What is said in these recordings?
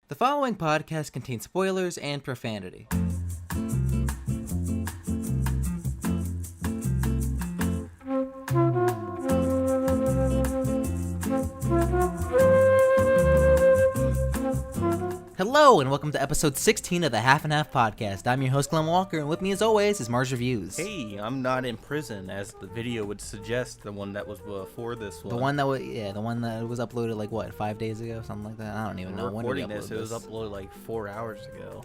The following podcast contains spoilers and profanity. Hello, and welcome to episode 16 of the Half and Half podcast. I'm your host, Glenn Walker, and with me as always is MarsReviews. Hey, I'm not in prison, as the video would suggest, the one that was before this one. The one that was uploaded like, what, 5 days ago? Something like that? I don't even know. When did we upload this? It was uploaded like 4 hours ago.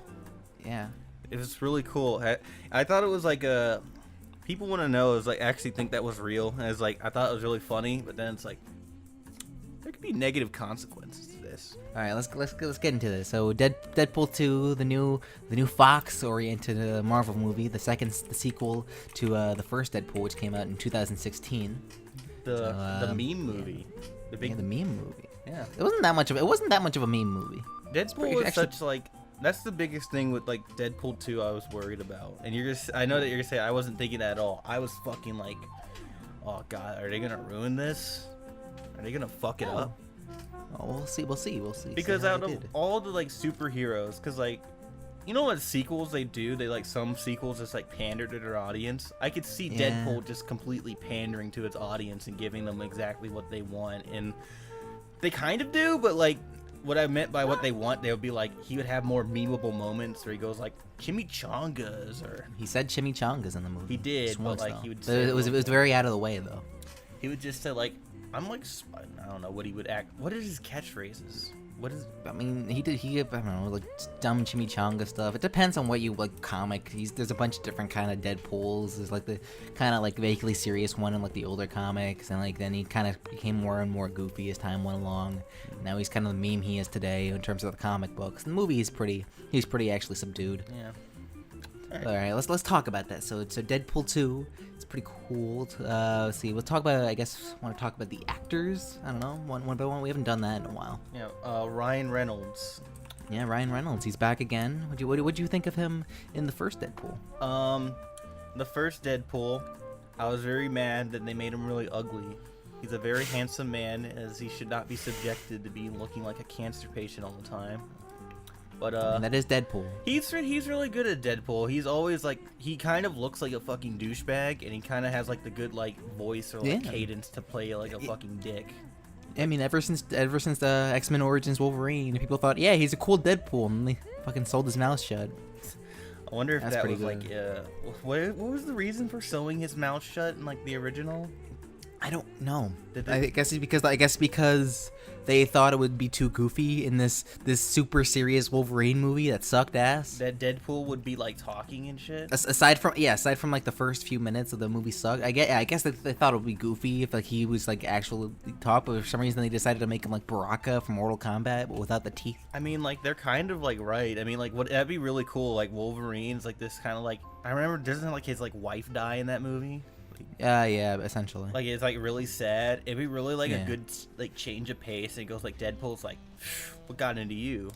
Yeah. It was really cool. I thought it was like a... People want to know, is like, actually think that was real. And it's like, I thought it was really funny, but then it's like, there could be negative consequences to this. All right, let's get into this. So, Deadpool 2, the new Fox-oriented Marvel movie, the squel to the first Deadpool, which came out in 2016. The meme movie, the meme movie. Yeah, it wasn't that much of a meme movie. Deadpool is such like. That's the biggest thing with like Deadpool 2 I was worried about. And I know that you're gonna say I wasn't thinking that at all. I was fucking like, oh god, are they gonna ruin this? Are they gonna fuck it up? Oh, we'll see. Because out of all the like superheroes, because like, you know what sequels they do? They like some sequels just like pander to their audience. I could see Deadpool just completely pandering to its audience and giving them exactly what they want, and they kind of do. But like, what I meant by what they want, they would be like, he would have more memeable moments where he goes like chimichangas, or he said chimichangas in the movie. He did, but like he would. Say it was very out of the way though. He would just say like, I'm like, I don't know what he would act. What is his catchphrases? What is? I mean, he I don't know, like dumb chimichanga stuff. It depends on what you like. Comic. There's a bunch of different kind of Deadpools. There's like the kind of like vaguely serious one in like the older comics, and like then he kind of became more and more goofy as time went along. Now he's kind of the meme he is today in terms of the comic books. The movie he's pretty actually subdued. Yeah. All right, let's talk about that. So Deadpool 2, it's pretty cool. Let's see, we'll talk about. I guess want to talk about the actors. I don't know, one by one. We haven't done that in a while. Yeah, Ryan Reynolds. Yeah, Ryan Reynolds. He's back again. What'd you think of him in the first Deadpool? The first Deadpool, I was very mad that they made him really ugly. He's a very handsome man, as he should not be subjected to be looking like a cancer patient all the time. But and that is Deadpool. He's really good at Deadpool. He's always like, he kind of looks like a fucking douchebag, and he kind of has like the good like voice or like cadence to play like a fucking dick. I mean, ever since the X-Men Origins Wolverine, people thought, yeah, he's a cool Deadpool, and they fucking sold his mouth shut. I wonder if that was good. Like, what was the reason for sewing his mouth shut in like the original? I don't know. I guess because they thought it would be too goofy in this super serious Wolverine movie that sucked ass. That Deadpool would be like talking and shit. Aside from like the first few minutes of the movie sucked. I guess they thought it would be goofy if like he was like actually talk, but for some reason they decided to make him like Baraka from Mortal Kombat, but without the teeth. I mean, like they're kind of like right. I mean, like that'd be really cool. Like Wolverine's like this kind of like, I remember doesn't like his like wife die in that movie? Yeah, essentially. Like it's like really sad. It'd be really like a good like change of pace. And it goes like Deadpool's like, what got into you?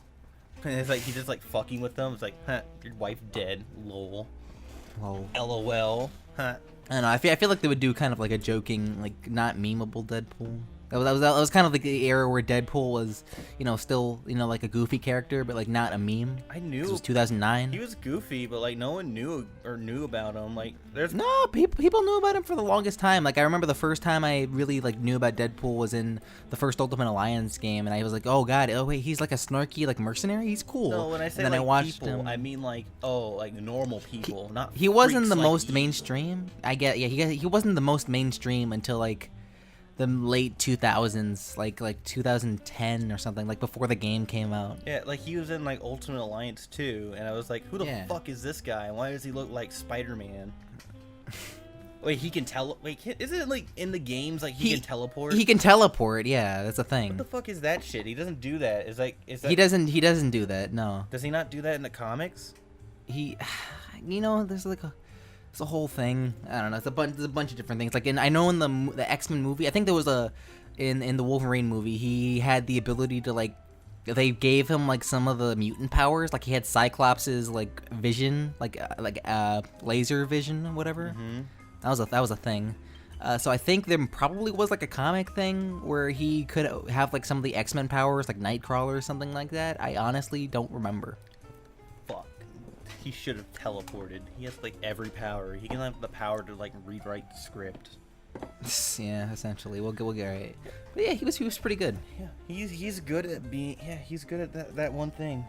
And it's like he's just like fucking with them. It's like, huh, your wife dead. Lol. LOL. Huh. I don't know. I feel like they would do kind of like a joking, like not memeable Deadpool. That was kind of like the era where Deadpool was, still, like a goofy character, but like not a meme. I knew it was 2009. He was goofy, but like no one knew about him. Like people knew about him for the longest time. Like I remember the first time I really like knew about Deadpool was in the first Ultimate Alliance game, and I was like, oh god, oh wait, he's like a snarky like mercenary. He's cool. No, when I say and then like I watched people, him. I mean like normal people, not. He wasn't the like most you. mainstream. I get he wasn't the most mainstream until like the late 2000s, like 2010 or something, like before the game came out. Yeah, like he was in like Ultimate Alliance 2, and I was like, who the fuck is this guy? Why does he look like Spider-Man? Wait, he can isn't it like in the games like he can teleport? He can teleport, yeah, that's a thing. What the fuck is that shit? He doesn't do that. Is that He doesn't do that, no. Does he not do that in the comics? There's like it's a whole thing. I don't know. There's a bunch of different things. Like I know in the X-Men movie, I think there was in the Wolverine movie, he had the ability to like, they gave him like some of the mutant powers. Like he had Cyclops's like vision, like laser vision, or whatever. Mm-hmm. That was a thing. So I think there probably was like a comic thing where he could have like some of the X-Men powers, like Nightcrawler or something like that. I honestly don't remember. Fuck. He should have teleported. He has like every power. He can have the power to like rewrite the script. Yeah, essentially. We'll get right. But yeah, he was pretty good. Yeah, he's good at being. Yeah, he's good at that one thing.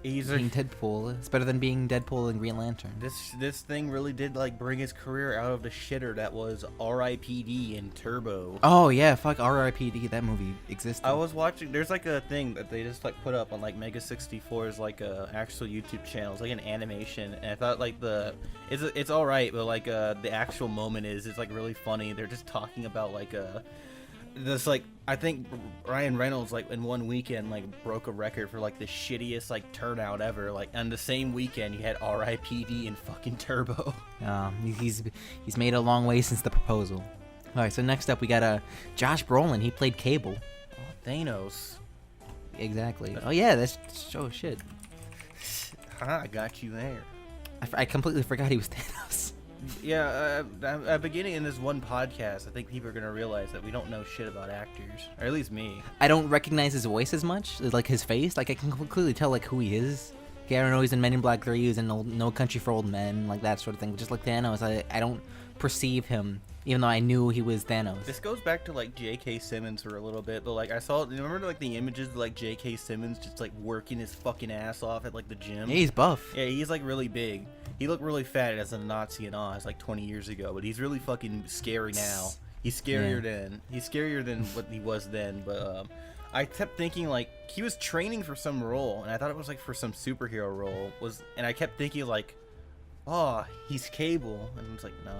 He's being Deadpool. It's better than being Deadpool and Green Lantern. This thing really did like bring his career out of the shitter that was R.I.P.D. and Turbo. Oh yeah, fuck R.I.P.D. That movie existed. I was watching. There's like a thing that they just like put up on like Mega 64's like a actual YouTube channel. It's like an animation, and I thought like it's all right, but like the actual moment it's like really funny. They're just talking about like this like I think Ryan Reynolds like in one weekend like broke a record for like the shittiest like turnout ever. Like on the same weekend you had R.I.P.D. and fucking Turbo. He's made a long way since The Proposal. All right, so next up we got Josh Brolin. He played Cable. Oh, Thanos. Exactly. Oh yeah, that's shit. I got you there. I completely forgot he was Thanos. Yeah, beginning in this one podcast, I think people are gonna realize that we don't know shit about actors, or at least me. I don't recognize his voice as much, like his face. Like I can clearly tell like who he is. Okay, I don't know he's in Men in Black 3, he's in No Country for Old Men, like that sort of thing. Just like Thanos, I don't perceive him, even though I knew he was Thanos. This goes back to like J.K. Simmons for a little bit, but like I saw, remember like the images of like J.K. Simmons just like working his fucking ass off at like the gym? Yeah, he's buff. Yeah, he's like really big. He looked really fat as a Nazi in Oz like 20 years ago, but he's really fucking scary now. He's scarier than what he was then. But I kept thinking like he was training for some role, and I thought it was like for some superhero role. And I kept thinking like, oh, he's Cable, and I was like, no,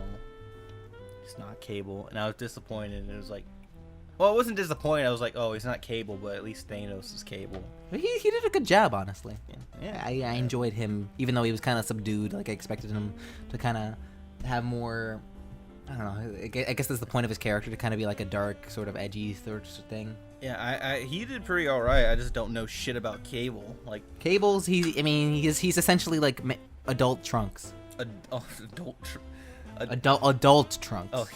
he's not Cable, and I was disappointed. And it was like, well, I wasn't disappointed. I was like, oh, he's not Cable, but at least Thanos is Cable. He did a good job, honestly. Yeah. I enjoyed him, even though he was kind of subdued. Like I expected him to kind of have more. I don't know. I guess that's the point of his character, to kind of be like a dark, sort of edgy sort of thing. Yeah, he did pretty all right. I just don't know shit about Cable. Like Cable's, he's essentially like adult Trunks. Adult Trunks. Oh,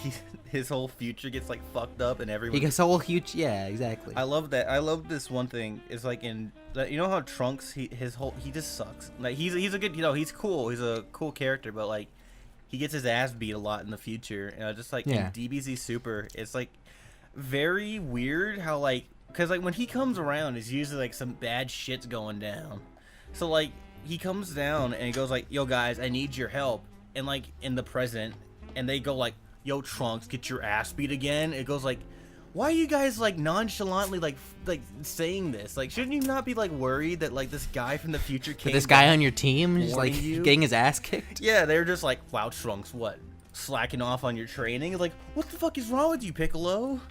his whole future gets like fucked up, and everyone. He gets whole huge. Yeah, exactly. I love that. I love this one thing. It's like in you know how Trunks he just sucks. Like he's a good, he's cool. He's a cool character, but like he gets his ass beat a lot in the future. And just like in DBZ Super, it's like very weird how like, because like when he comes around, it's usually like some bad shit's going down. So like he comes down and he goes like, yo guys, I need your help. And like in the present, and they go like, yo Trunks, get your ass beat again. It goes like, why are you guys like nonchalantly like saying this? Like, shouldn't you not be like worried that like this guy from the future came? This guy on your team is like getting his ass kicked. Yeah, they're just like, wow, Trunks, what? Slacking off on your training? It's like, what the fuck is wrong with you, Piccolo?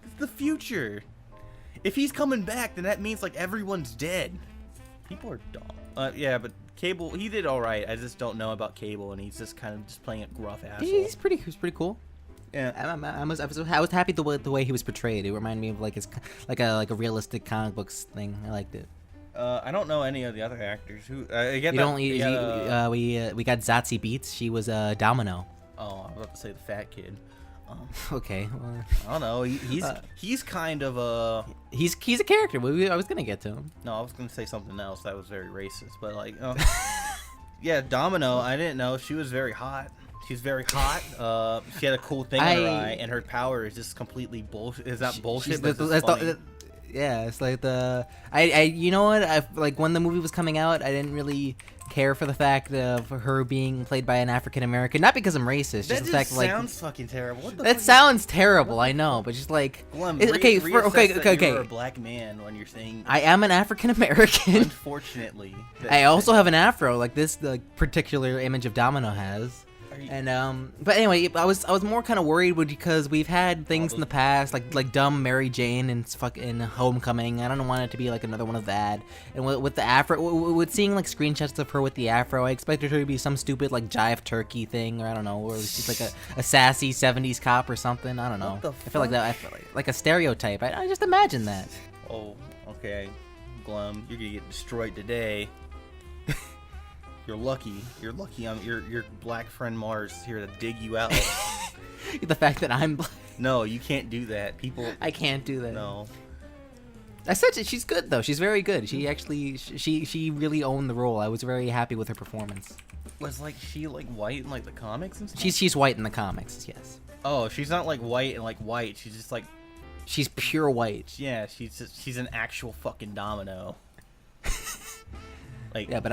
It's the future. If he's coming back, then that means like everyone's dead. People are dumb. Yeah, but Cable, he did all right. I just don't know about Cable, and he's just kind of just playing a gruff asshole. He's pretty cool. Yeah, I was happy the way he was portrayed. It reminded me of like his like a realistic comic books thing. I liked it. I don't know any of the other actors. Who I get you that, don't. We got Zazie Beetz. She was Domino. Oh, I was about to say the fat kid. Okay. Well, I don't know. He's kind of a. He's a character. I was gonna get to him. No, I was gonna say something else that was very racist, but like, yeah, Domino. I didn't know she was very hot. She's very hot. She had a cool thing in her eye, and her power is just completely bullshit. Is that bullshit? But it's funny. Yeah, it's like you know what? Like when the movie was coming out, I didn't really care for the fact of her being played by an African American. Not because I'm racist. That just the fact sounds fucking terrible. What the that sounds terrible. I know, but just like okay. You're a black man when you're saying. I am an African American. Unfortunately, I also have an afro, like this particular image of Domino has. And but anyway, I was more kind of worried because we've had things in the past like dumb Mary Jane and fucking Homecoming. I don't want it to be like another one of that. And with the afro, with seeing like screenshots of her with the afro, I expected her to be some stupid like jive turkey thing, or I don't know, or she's like a sassy 70s cop or something. I don't know. I feel like that. I feel like a stereotype. I just imagine that. Oh, okay, Glum, you're gonna get destroyed today. You're lucky. Your black friend Mars is here to dig you out. The fact that I'm black. No, you can't do that. People. I can't do that. No. I said it, she's good though. She's very good. She actually she really owned the role. I was very happy with her performance. Was like she like white in like the comics and stuff? She's white in the comics, yes. Oh, she's not like white and like white. She's just like she's pure white. Yeah, she's an actual fucking Domino. Like yeah, but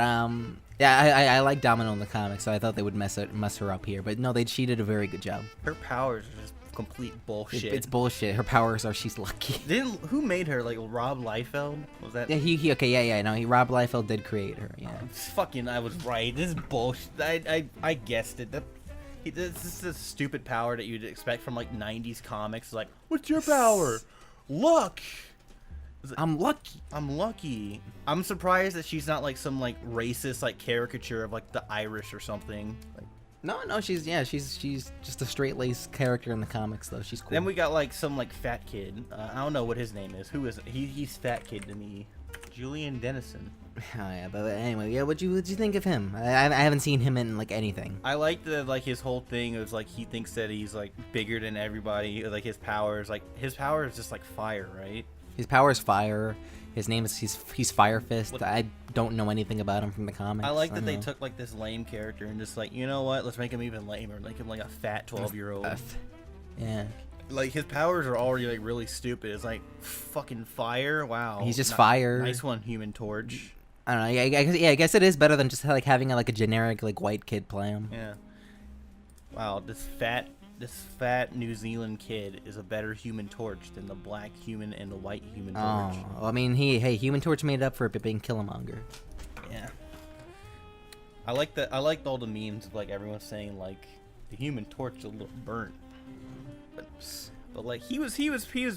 yeah, I like Domino in the comics, so I thought they would mess her up here. But no, she did a very good job. Her powers are just complete bullshit. It's bullshit. Her powers are she's lucky. Who made her? Like Rob Liefeld? Was that? Yeah, he okay, yeah, no, Rob Liefeld did create her. Yeah. Fucking, I was right. This is bullshit. I guessed it. This is a stupid power that you'd expect from like 90s comics. Like, what's your power? Luck. I'm lucky. I'm lucky. I'm surprised that she's not like some like racist like caricature of like the Irish or something. Like, no, she's just a straight-laced character in the comics though. She's cool. Then we got like some like fat kid. I don't know what his name is. Who is it? He's fat kid to me. Julian Dennison. Oh yeah, but anyway, yeah. What'd you think of him? I haven't seen him in like anything. I like the like his whole thing is like he thinks that he's like bigger than everybody. Like his power is just like fire, right? His power is fire. His name is he's Firefist. I don't know anything about him from the comics. I like that they took like this lame character and just like, you know what? Let's make him even lamer. Make him like a fat 12-year-old. Yeah. Like his powers are already like really stupid. It's like fucking fire. Wow. He's just fire. Nice one, Human Torch. I don't know. I guess it is better than just like having like a generic like white kid play him. Yeah. Wow, this fat New Zealand kid is a better Human Torch than the black human and the white Human Torch. Oh, I mean, Human Torch made up for it by being Killmonger. Yeah. I liked all the memes of like everyone saying like the Human Torch is a little burnt. But like he was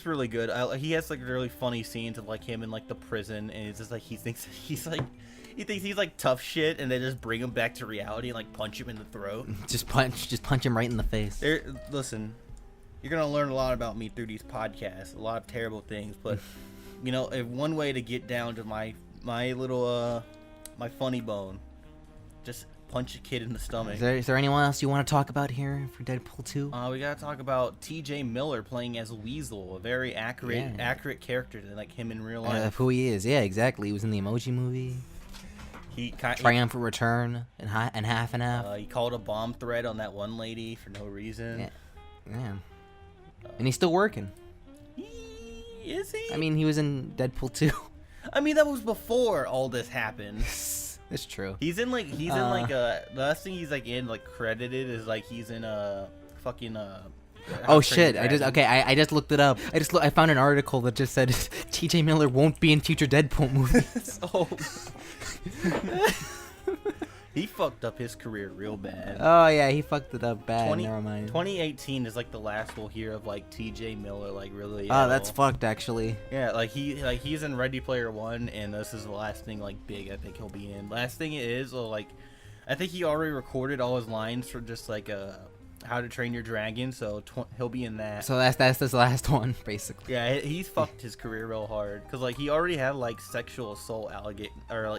really good. He has like really funny scenes of like him in like the prison, and it's just like he thinks he's like tough shit, and they just bring him back to reality and like punch him in the throat. Just punch him right in the face. Listen, you're gonna learn a lot about me through these podcasts, a lot of terrible things, but you know, one way to get down to my little my funny bone, just punch a kid in the stomach. Is there anyone else you want to talk about here for Deadpool 2? We gotta talk about T.J. Miller playing as Weasel, a very accurate character than like him in real life. Of who he is, yeah, exactly. He was in the Emoji Movie. Triumphant Return and Half and Half. He called a bomb threat on that one lady for no reason. Yeah. And he's still working. Is he? I mean, he was in Deadpool 2. I mean, that was before all this happened. It's true. He's in the last thing he's like in like credited is like he's in a fucking oh shit! I just looked it up. I found an article that just said T.J. Miller won't be in future Deadpool movies. Oh. He fucked up his career real bad. Oh yeah, he fucked it up bad. Never mind. 2018 is like the last we'll hear of like T.J. Miller like really. Oh, that's fucked actually. Yeah, he's in Ready Player One, and this is the last thing like big I think he'll be in. Last thing it is, like, I think he already recorded all his lines for just like How to Train Your Dragon, so he'll be in that. So that's his last one, basically. Yeah, he's fucked his career real hard because like he already had like sexual assault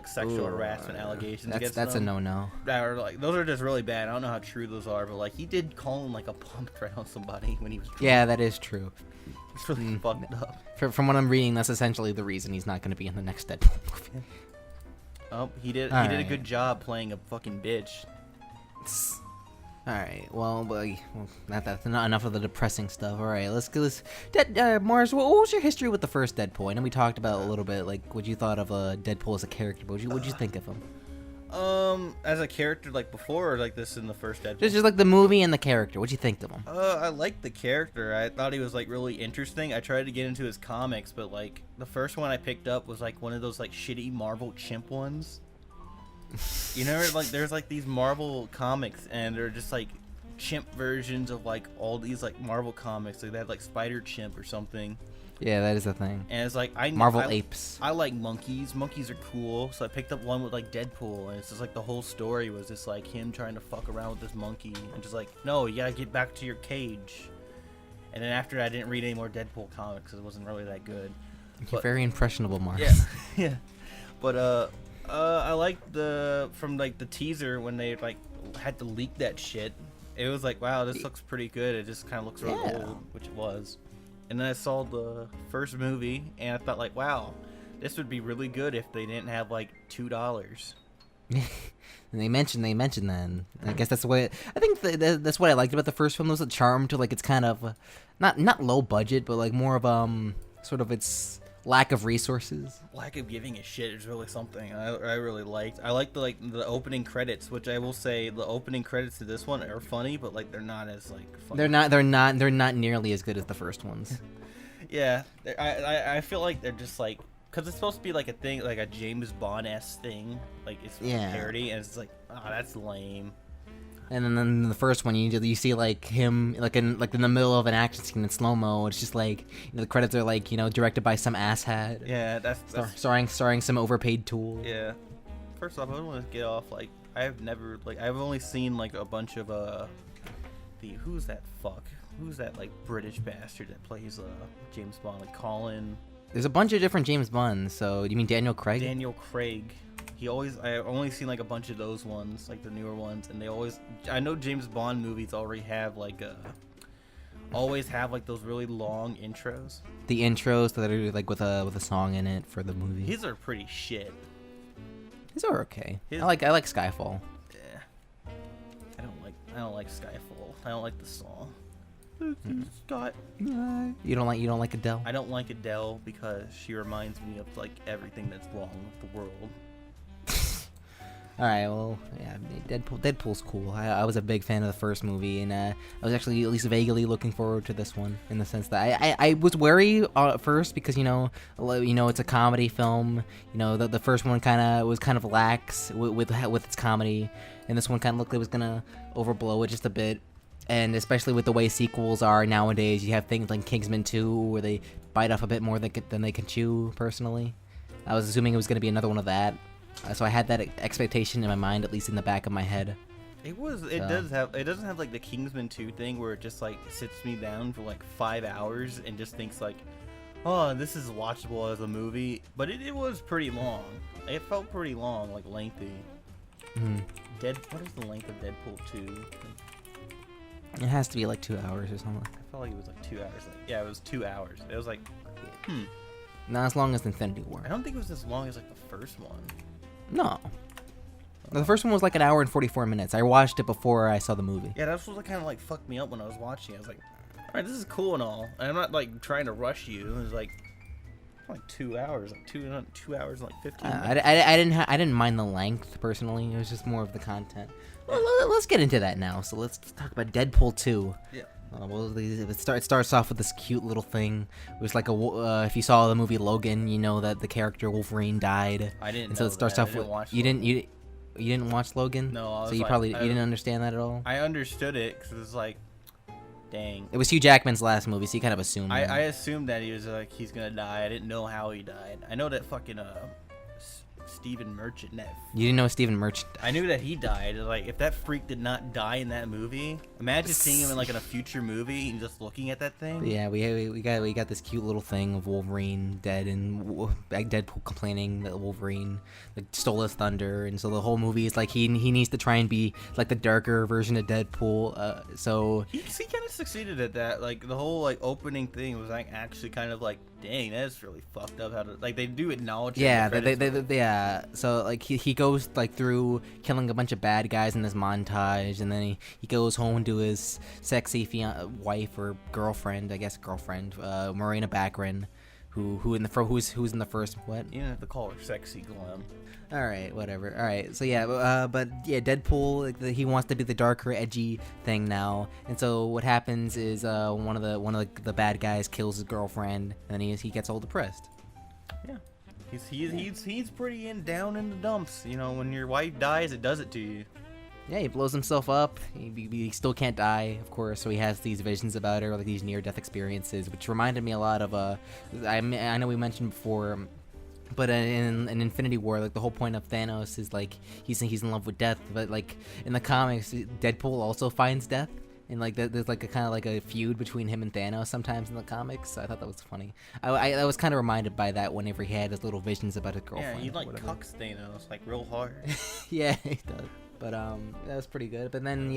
sexual harassment allegations against him. That's a no. Or like those are just really bad. I don't know how true those are, but like he did call him like a bomb threat on somebody when he was drunk. Yeah, that is true. It's really fucked up. From what I'm reading, that's essentially the reason he's not going to be in the next Deadpool movie. Oh, he did a good job playing a fucking bitch. Alright, well, that's not enough of the depressing stuff. Alright, let's go. Mars, what was your history with the first Deadpool? I know we talked about a little bit, like, what you thought of Deadpool as a character, but what'd you think of him? As a character, like, before, or like this in the first Deadpool? Just like the movie and the character. What'd you think of him? I liked the character. I thought he was, like, really interesting. I tried to get into his comics, but, like, the first one I picked up was, like, one of those, like, shitty Marvel chimp ones. You know, like there's like these Marvel comics, and they're just like chimp versions of like all these like Marvel comics. Like they had like Spider Chimp or something. Yeah, that is a thing. And it's like Marvel apes. I like monkeys. Monkeys are cool. So I picked up one with like Deadpool, and it's just like the whole story was just like him trying to fuck around with this monkey, and just like, no, you gotta get back to your cage. And then after that, I didn't read any more Deadpool comics because it wasn't really that good. You're very impressionable, Mars. Yeah, yeah. But I liked from like the teaser when they like had to leak that shit. it was like, wow, this looks pretty good. It just kind of looks really old, which it was. And then I saw the first movie, and I thought like, wow, this would be really good if they didn't have like $2. And they mentioned that. And I guess that's the way. I think that's what I liked about the first film. Was the charm to like it's kind of not low budget, but like more of sort of its lack of resources. Lack of giving a shit is really something I really liked. I like the opening credits, which I will say the opening credits to this one are funny, but like they're not as like funny. They're not nearly as good as the first ones. Yeah, I feel like they're just like. Because it's supposed to be like a thing, like a James Bond-esque thing. Like, it's a parody, and it's like, oh, that's lame. And then in the first one, you see, like, him, like in the middle of an action scene in slow-mo. It's just like, the credits are, like, directed by some asshat. Yeah, that's... Starring some overpaid tool. Yeah. First off, I want to get off, like, I've only seen, like, a bunch of, who's that fuck? Who's that, like, British bastard that plays, James Bond? Like, Colin... There's a bunch of different James Bonds. So you mean Daniel Craig? Daniel Craig. I've only seen like a bunch of those ones, like the newer ones, and I know James Bond movies already have like those really long intros. The intros that are like with a song in it for the movie. His are pretty shit. His are okay. I like Skyfall. Yeah. I don't like Skyfall. I don't like the song. Scott. You don't like Adele? I don't like Adele because she reminds me of like everything that's wrong with the world. All right, well, yeah, Deadpool's cool. I was a big fan of the first movie, and I was actually at least vaguely looking forward to this one in the sense that I was wary at first because it's a comedy film. The first one was kind of lax with its comedy, and this one kind of looked like it was gonna overblow it just a bit. And especially with the way sequels are nowadays, you have things like Kingsman 2 where they bite off a bit more than they can chew, personally. I was assuming it was going to be another one of that. So I had that expectation in my mind, at least in the back of my head. It doesn't have like the Kingsman 2 thing where it just like sits me down for like 5 hours and just thinks like, oh, this is watchable as a movie. But it was pretty long. It felt pretty long, like lengthy. What is the length of Deadpool 2? It has to be like 2 hours or something. I felt like it was like 2 hours. Yeah, it was 2 hours. It was like, Not as long as Infinity War. I don't think it was as long as like the first one. No. The first one was like an hour and 44 minutes. I watched it before I saw the movie. Yeah, that's what kind of like fucked me up when I was watching. I was like, all right, this is cool and all. And I'm not like trying to rush you. It was like 2 hours, like 2 hours and like 15 minutes. I didn't mind the length personally. It was just more of the content. Well, let's get into that now. So let's talk about Deadpool 2. Yeah. It starts off with this cute little thing. It was like if you saw the movie Logan, you know that the character Wolverine died. I didn't. And so it starts off with you didn't watch Logan. No, so you didn't understand that at all. I understood it because it was like, dang. It was Hugh Jackman's last movie, so you kind of assumed. I assumed that he was like he's gonna die. I didn't know how he died. I know that fucking Stephen Merchant. You didn't know Stephen Merchant died. I knew that he died. Like, if that freak did not die in that movie, imagine seeing him in a future movie and just looking at that thing. Yeah, we got this cute little thing of Wolverine dead and Deadpool complaining that Wolverine stole his thunder, and so the whole movie is like he needs to try and be like the darker version of Deadpool. So he kind of succeeded at that. Like the whole opening thing was actually kind of like, dang, that's really fucked up. How to they do acknowledge. Yeah, yeah. So he goes through killing a bunch of bad guys in this montage, and then he goes home to his sexy wife or girlfriend, Morena Baccarin, who's in the first what? You don't have to call her sexy, Glenn. All right, whatever. All right, so yeah, but yeah, Deadpool, he wants to do the darker, edgy thing now, and so what happens is one of the bad guys kills his girlfriend, and then he gets all depressed. Yeah, he's pretty down in the dumps. When your wife dies, it does it to you. Yeah, he blows himself up. He still can't die, of course, so he has these visions about her, these near-death experiences, which reminded me a lot of I know we mentioned before. But in Infinity War, the whole point of Thanos is he's in love with death. But in the comics, Deadpool also finds death, and there's a kind of a feud between him and Thanos sometimes in the comics. So I thought that was funny. I was kind of reminded by that whenever he had his little visions about his girlfriend. Yeah, he cucks Thanos real hard. Yeah, he does. But that was pretty good. But then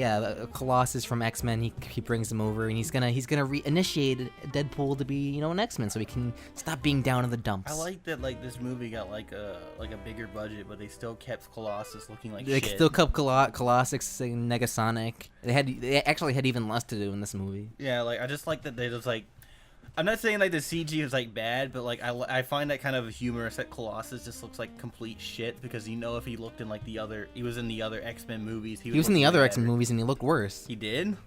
Colossus from X-Men, he brings him over, and he's gonna reinitiate Deadpool to be an X-Men, so he can stop being down in the dumps. I like that this movie got like a bigger budget, but they still kept Colossus looking like they shit. still kept Colossus and Negasonic. They actually had even less to do in this movie. Yeah, like I just like that they just like. I'm not saying like the CG is like bad, but like I find that kind of humorous that Colossus just looks like complete shit, because if he looked in like he was in the other X-Men movies. He was in the other X-Men movies and he looked worse. He did?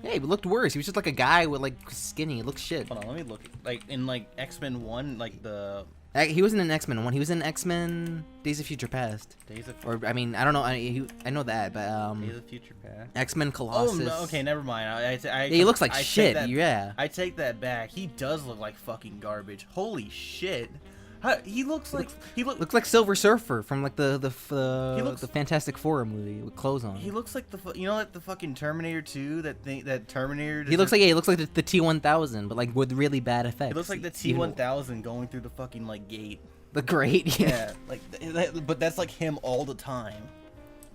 Yeah, he looked worse. He was just like a guy with like skinny. He looked shit. Hold on, let me look. Like in like X-Men 1, like the. He wasn't in X-Men 1. He was in X-Men Days of Future Past. Or I mean, I don't know. I know that, but Days of Future Past. X-Men Colossus. Oh no, okay, never mind. He looks like shit. I take that back. He does look like fucking garbage. Holy shit. He looks like looks like Silver Surfer from like the Fantastic Four movie with clothes on. He looks like like the fucking Terminator 2 that Terminator. He looks like the T-1000, but like with really bad effects. He looks like the T-1000 going through the fucking like gate. The grate, yeah. But that's like him all the time.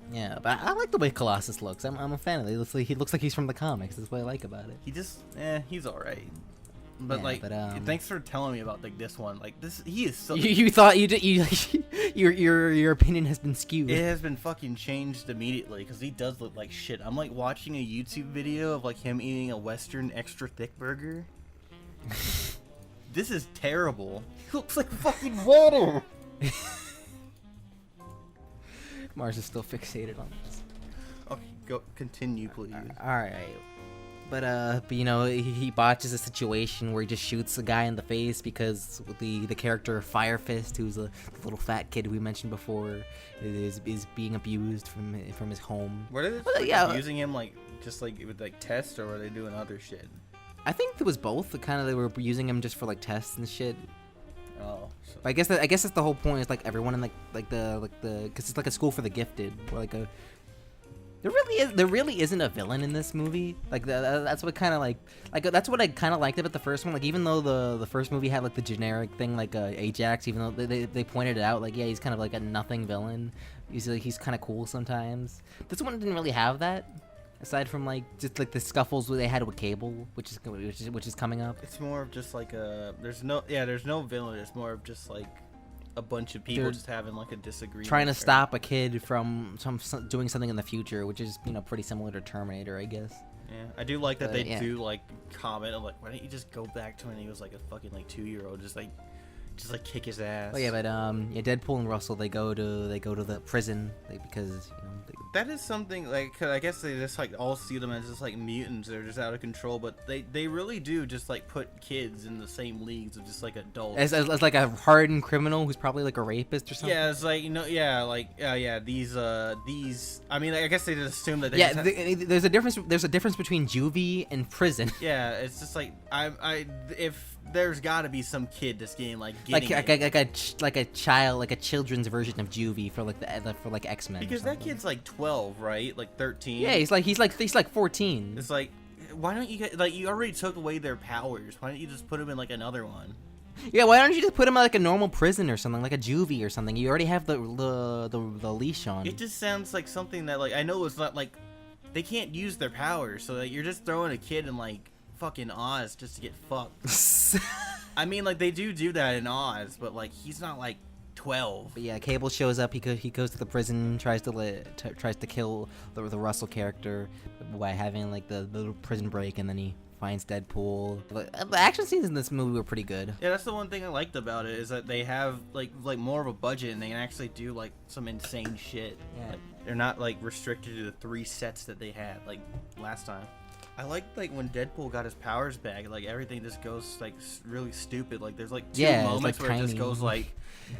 Yeah, but I like the way Colossus looks. I'm a fan of it. He looks like he's from the comics. That's what I like about it. He's alright. But thanks for telling me about like this one. Like he is so. You thought your opinion has been skewed. It has been fucking changed immediately, because he does look like shit. I'm like watching a YouTube video of like him eating a Western extra thick burger. This is terrible. He looks like fucking water. Mars is still fixated on this. Okay, continue, please. All right. But he botches a situation where he just shoots a guy in the face because the character Firefist, who's a little fat kid we mentioned before, is being abused from his home. Were they abusing him just with tests, or were they doing other shit? I think it was both. They were using him just for like tests and shit. Oh. So. I guess that's the whole point. Is like everyone in the because it's like a school for the gifted, or like a. There really isn't a villain in this movie. Like that's what kind of like that's what I kind of liked about the first one. Like even though the first movie had like the generic thing like Ajax, even though they pointed it out like he's kind of like a nothing villain. He's kind of cool sometimes. This one didn't really have that. Aside from just the scuffles they had with Cable, which is coming up. It's more of just like there's no villain. It's more of just like a bunch of people just having like a disagreement, trying to stop a kid from doing something in the future, which is pretty similar to Terminator, I guess. Yeah, I do like that they do like comment of like, why don't you just go back to when he was like a fucking 2-year-old, just kick his ass. Oh yeah, but Deadpool and Russell they go to the prison because that is something like, 'cause I guess they just like all see them as just like mutants. They're just out of control, but they really do just like put kids in the same leagues of just like adults. As like a hardened criminal who's probably like a rapist or something. Yeah, it's like these. I mean, I guess they just assume that. There's a difference. There's a difference between juvie and prison. Yeah, it's just like if there's got to be some kid that's getting like a child, like a children's version of juvie for like X-Men. Because that kid's like 12, right? Like 13. Yeah, he's like 14. It's like, why don't you get you already took away their powers? Why don't you just put him in like another one? Yeah, why don't you just put him in like a normal prison or something, like a juvie or something? You already have the leash on. It just sounds like something that like I know it's not like they can't use their powers, so that you're just throwing a kid in like fucking Oz just to get fucked. I mean, like they do that in Oz, but like he's not like 12. But yeah, Cable shows up. He goes to the prison, tries to kill the Russell character by having like the little prison break, and then he finds Deadpool. The action scenes in this movie were pretty good. Yeah, that's the one thing I liked about it, is that they have like more of a budget, and they can actually do like some insane shit. Yeah, like, they're not like restricted to the 3 sets that they had like last time. I like when Deadpool got his powers back, like everything just goes like really stupid. Like there's like 2 moments where it just goes like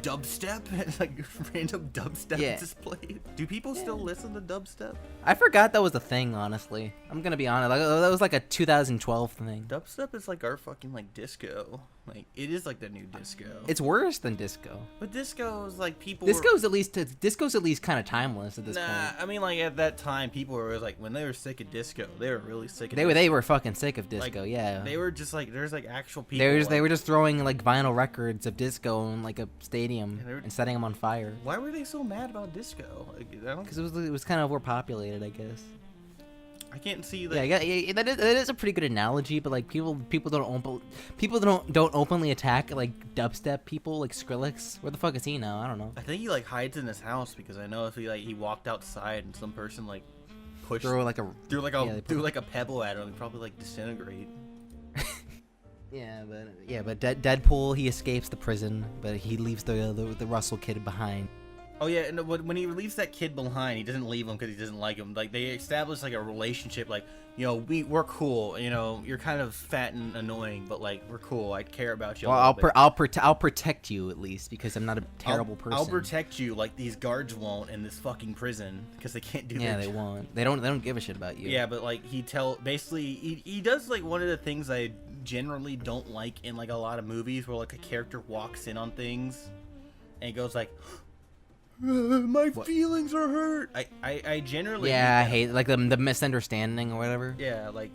dubstep and like random dubstep displayed. Do people still listen to dubstep? I forgot that was a thing, honestly. I'm gonna be honest. Like, that was like a 2012 thing. Dubstep is like our fucking like disco. Like, it is like the new disco. It's worse than disco. But disco is like people. Disco's at least kind of timeless at this point. I mean, like at that time, people were like, when they were sick of disco, they were really sick of. They were fucking sick of disco. Like, yeah. They were just like, there's like actual people. They were just throwing like vinyl records of disco in like a stadium and setting them on fire. Why were they so mad about disco? Because it was kind of overpopulated, I guess. I can't see that. Yeah, that is a pretty good analogy, but like people don't openly attack like dubstep people like Skrillex. Where the fuck is he now? I don't know. I think he like hides in his house because I know if he walked outside and some person like pushed threw like a pebble at him, he'd probably like disintegrate. but Deadpool, he escapes the prison, but he leaves the Russell kid behind. Oh yeah, and when he leaves that kid behind, he doesn't leave him because he doesn't like him. Like they establish like a relationship, like, you know, we're cool. You know, you're kind of fat and annoying, but like we're cool. I care about you. Well, I'll protect you at least because I'm not a terrible person. I'll protect you like these guards won't in this fucking prison because they can't do that. Yeah, they won't. They don't give a shit about you. Yeah, but like he does like one of the things I generally don't like in like a lot of movies where like a character walks in on things and he goes like, my feelings are hurt. I generally I hate like the misunderstanding or whatever. Yeah, like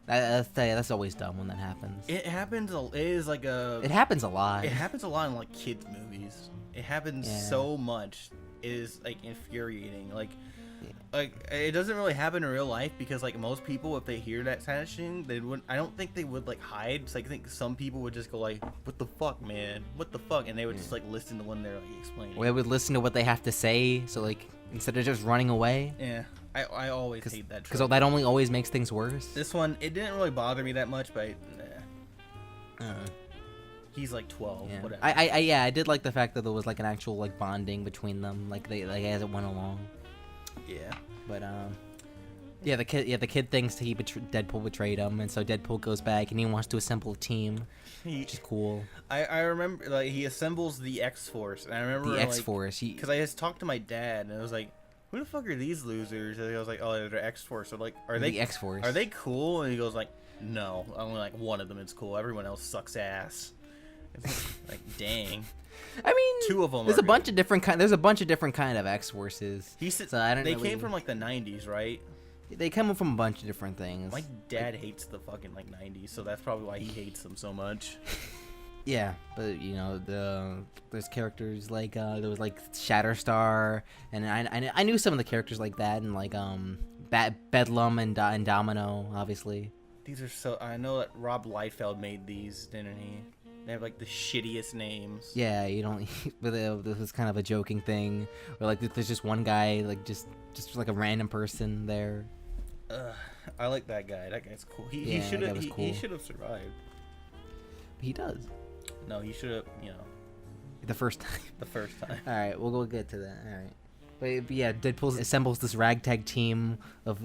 that's always dumb when that happens. It happens. It happens a lot. It happens a lot in like kids movies. It happens so much. It is like infuriating. Like it doesn't really happen in real life because like most people, if they hear that kind of thing, they wouldn't. I don't think they would like hide. So I think some people would just go like, "What the fuck, man? What the fuck?" And they would just like listen to when they're like explaining. Or they would listen to what they have to say. So like instead of just running away. Yeah, I always hate that. Because that only always makes things worse. This one, it didn't really bother me that much, but he's like 12. Yeah. Whatever. I did like the fact that there was like an actual like bonding between them, like they like as it went along. Yeah. But the kid thinks Deadpool betrayed him, and so Deadpool goes back and he wants to assemble a team, which is cool. I remember like he assembles the X-Force, and I remember the X-Force because I just talked to my dad, and I was like, "Who the fuck are these losers?" And I was like, "Oh, they're X-Force." So like, are they the X-Force? Are they cool? And he goes like, "No, only like one of them is cool. Everyone else sucks ass." It's like, dang. I mean, two of them. There's a bunch of different kind of X-Forces. So I don't. They came from like the 90s, right? They come from a bunch of different things. My dad hates the fucking like 90s, so that's probably why he hates them so much. Yeah, but you know there's characters like there was like Shatterstar, and I knew some of the characters like that, and like Bedlam and Domino, obviously. These are so. I know that Rob Liefeld made these, didn't he? They have like the shittiest names. Yeah, you don't. But this was kind of a joking thing, where like there's just one guy, like just like a random person there. I like that guy. That guy's cool. He should have survived. He does. No, he should have. You know, the first time. The first time. All right, we'll get to that. All right. But yeah, Deadpool assembles this ragtag team of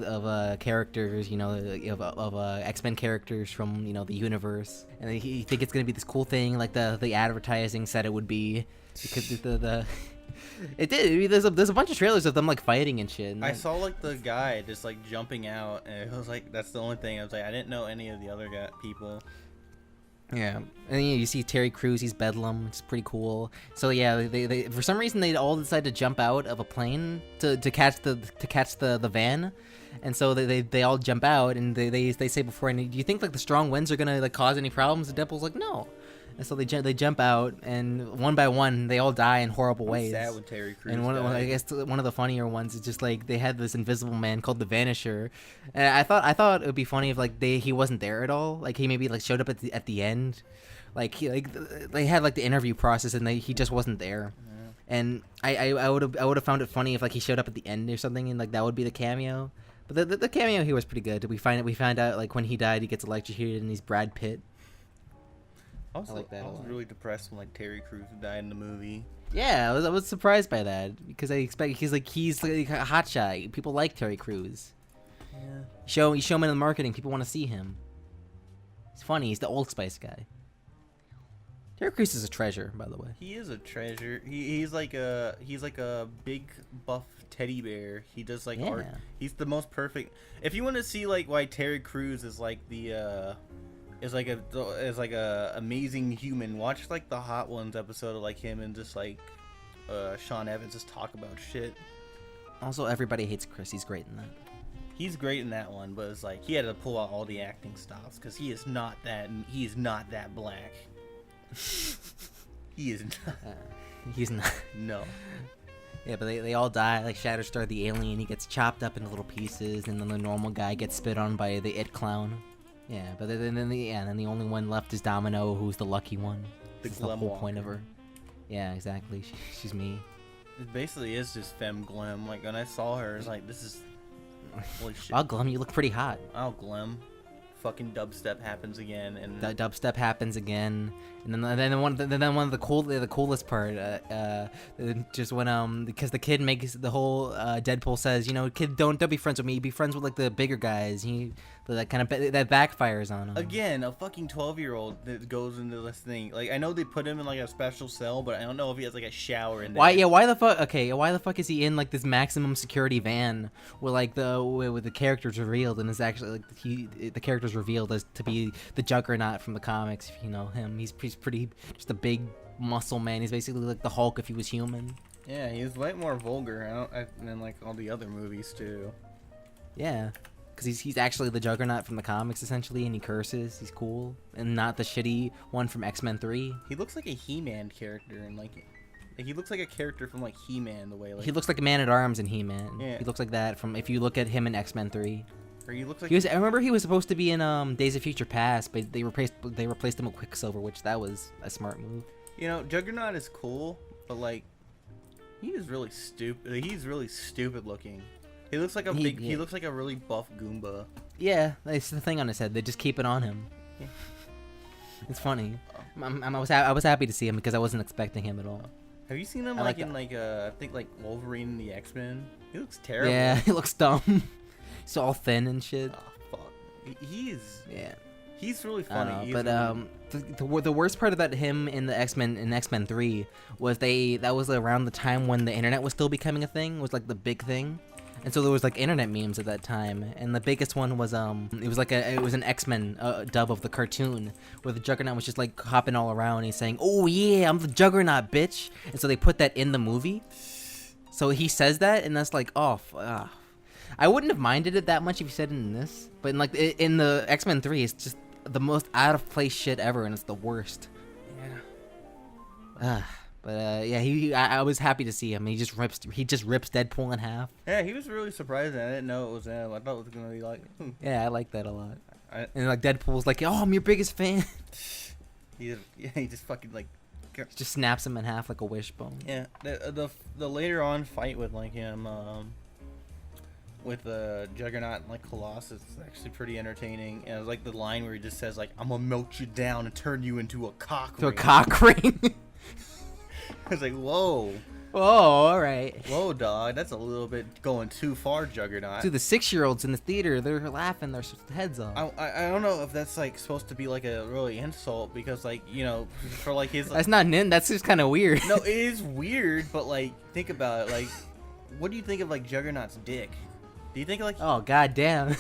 characters, you know, of X-Men characters from, you know, the universe, and he think it's gonna be this cool thing, like the advertising said it would be, because it did. I mean, there's a bunch of trailers of them like fighting and shit. And I saw like the guy just like jumping out, and it was like that's the only thing. I was like, I didn't know any of the other people. Yeah, and then, you see Terry Crews, he's Bedlam, which is pretty cool. So yeah, they for some reason they all decide to jump out of a plane to catch the van, and so they all jump out, and they say before, do you think like the strong winds are gonna like cause any problems? And Deadpool's like, no. And so they jump out, and one by one they all die in horrible ways. Sad when Terry Crews and I guess one of the funnier ones is just like they had this invisible man called the Vanisher, and I thought it would be funny if like he wasn't there at all, like he maybe like showed up at the end, like they had like the interview process and he just wasn't there. Yeah. And I would have found it funny if like he showed up at the end or something, and like that would be the cameo. But the cameo here was pretty good. We found out like when he died, he gets electrocuted and he's Brad Pitt. I was really depressed when like Terry Crews died in the movie. Yeah, I was surprised by that because I expect he's like a hotshot. People like Terry Crews. Yeah. You show him in the marketing. People want to see him. He's funny. He's the Old Spice guy. Terry Crews is a treasure, by the way. He is a treasure. He's like a big buff teddy bear. He does like art. He's the most perfect. If you want to see like why Terry Crews is like the is like a amazing human. Watch like the Hot Ones episode of like him and just like Sean Evans just talk about shit. Also, everybody hates Chris. He's great in that. He's great in that one, but it's like he had to pull out all the acting stops because he is not that black. He is not. He's not. No. Yeah, but they all die. Like Shatterstar, the alien, he gets chopped up into little pieces, and then the normal guy gets spit on by the It Clown. Yeah, but then the only one left is Domino, who's the lucky one. The whole point of her. Yeah, exactly. She's me. It basically is just femme glam. Like when I saw her, it's like this is holy shit. Oh, Glem, you look pretty hot. Oh, Glem. Fucking dubstep happens again, and dubstep happens again, and then one of the coolest part, just when because the kid makes the whole Deadpool says, you know, kid, don't be friends with me, be friends with like the bigger guys. That kind of that backfires on him. Again, a fucking 12-year-old that goes into this thing. Like I know they put him in like a special cell, but I don't know if he has like a shower in there. Why? Yeah, why the fuck? Okay, why the fuck is he in like this maximum security van where like with the characters revealed, and it's actually like the character's revealed as to be the Juggernaut from the comics. If you know him, he's pretty just a big muscle man. He's basically like the Hulk if he was human. Yeah, he's way more vulgar than like all the other movies too. Yeah. Because he's actually the Juggernaut from the comics, essentially, and he curses. He's cool. And not the shitty one from X-Men 3. He looks like a He-Man character, and like he looks like a character from like He-Man, the way like... He looks like a Man-at-Arms in He-Man. Yeah. He looks like that from, if you look at him in X-Men 3. Or he looks like... I remember he was supposed to be in Days of Future Past, but they replaced him with Quicksilver, which that was a smart move. You know, Juggernaut is cool, but like, he is really stupid. He's really stupid looking. He looks like a he looks like a really buff Goomba. Yeah, that's the thing on his head. They just keep it on him. Yeah. It's funny. I was happy to see him because I wasn't expecting him at all. Have you seen him I think like Wolverine and the X-Men? He looks terrible. Yeah, he looks dumb. He's all thin and shit. Oh fuck. He's really funny. The worst part about him in the X-Men 3 was that was around the time when the internet was still becoming a thing. Was like the big thing. And so there was like internet memes at that time, and the biggest one was it was an X-Men dub of the cartoon where the Juggernaut was just like hopping all around. And he's saying, "Oh yeah, I'm the Juggernaut, bitch!" And so they put that in the movie. So he says that, and that's like, I wouldn't have minded it that much if he said it in this, but in the X-Men 3, it's just the most out of place shit ever, and it's the worst. Yeah. I was happy to see him. He just rips Deadpool in half. Yeah, he was really surprised. I didn't know it was him. I thought it was gonna be like. Yeah, I like that a lot. And like Deadpool's like, "Oh, I'm your biggest fan." He just fucking like. Just snaps him in half like a wishbone. Yeah, the later on fight with like him, with the Juggernaut and like Colossus is actually pretty entertaining. And it's like the line where he just says like, "I'm gonna melt you down and turn you into a cock ring." To a cock ring. I was like, whoa. Whoa, all right. Whoa, dog. That's a little bit going too far, Juggernaut. Dude, the 6-year-olds in the theater, they're laughing their heads off. I don't know if that's like supposed to be like a really insult because like, you know, for like his... That's not that's just kind of weird. No, it is weird, but like, think about it. Like, what do you think of like Juggernaut's dick? Do you think like... Oh, goddamn.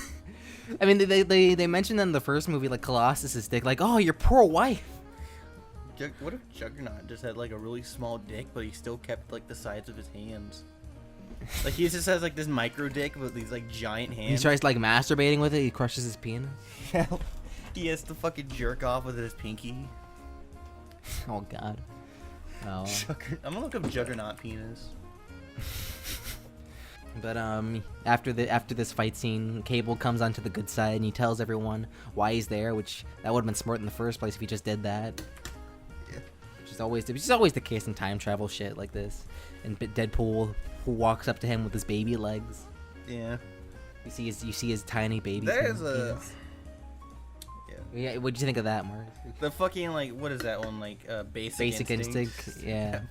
I mean, they mentioned in the first movie like Colossus's dick, like, oh, your poor wife. What if Juggernaut just had like a really small dick, but he still kept like the sides of his hands? Like he just has like this micro dick with these like giant hands. He tries like masturbating with it. He crushes his penis. Yeah, he has to fucking jerk off with his pinky. Oh god. Oh. I'm gonna look up Juggernaut penis. But after this fight scene, Cable comes onto the good side and he tells everyone why he's there, which that would have been smart in the first place if he just did that. Which is always the case in time travel shit like this. And Deadpool, who walks up to him with his baby legs. Yeah. You see his tiny baby. There's Yeah. What'd you think of that, Mark? The fucking like what is that one like Basic Instinct. Yeah.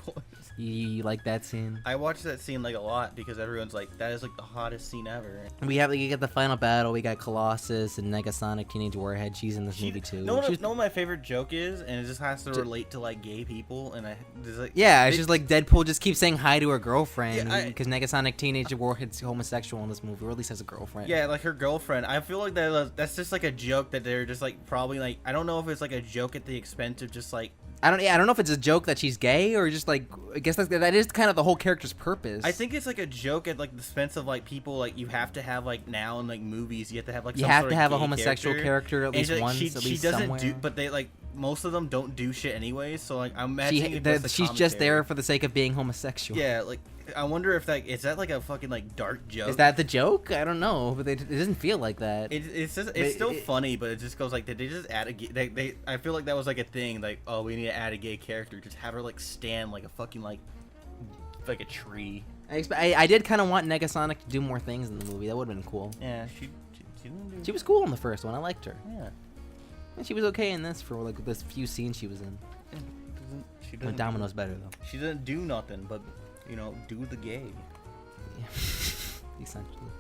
You like that scene? I watched that scene like a lot because everyone's like, that is like the hottest scene ever. You get the final battle. We got Colossus and Negasonic Teenage Warhead. She's in this movie too. Know what my favorite joke is, and it just has to relate to like gay people, and it's just like Deadpool just keeps saying hi to her girlfriend because Negasonic Teenage Warhead's homosexual in this movie, or at least has a girlfriend. Yeah, like her girlfriend. I feel like that's just like a joke that they're just like probably like, I don't know if it's like a joke at the expense of just like, I don't know if it's a joke that she's gay or just like, I guess that is kind of the whole character's purpose. I think it's like a joke at like the expense of like people like you have to have like now in like movies you have to have like you have to have a homosexual character at least once. She doesn't do, but they like most of them don't do shit anyways. So like I'm imagining she's just there for the sake of being homosexual. Yeah, like I wonder if that is that like a fucking like dark joke. Is that the joke? I don't know, but it doesn't feel like that. It's still funny, but it just goes like, did they just add a gay? I feel like that was like a thing. Like, oh, we need to add a gay character. Just have her like stand like a fucking like a tree. I did kind of want Negasonic to do more things in the movie. That would have been cool. Yeah, she was cool in the first one. I liked her. Yeah, and she was okay in this for like this few scenes she was in. She doesn't. Domino's better though. She doesn't do nothing, but do the gay. Yeah. Essentially.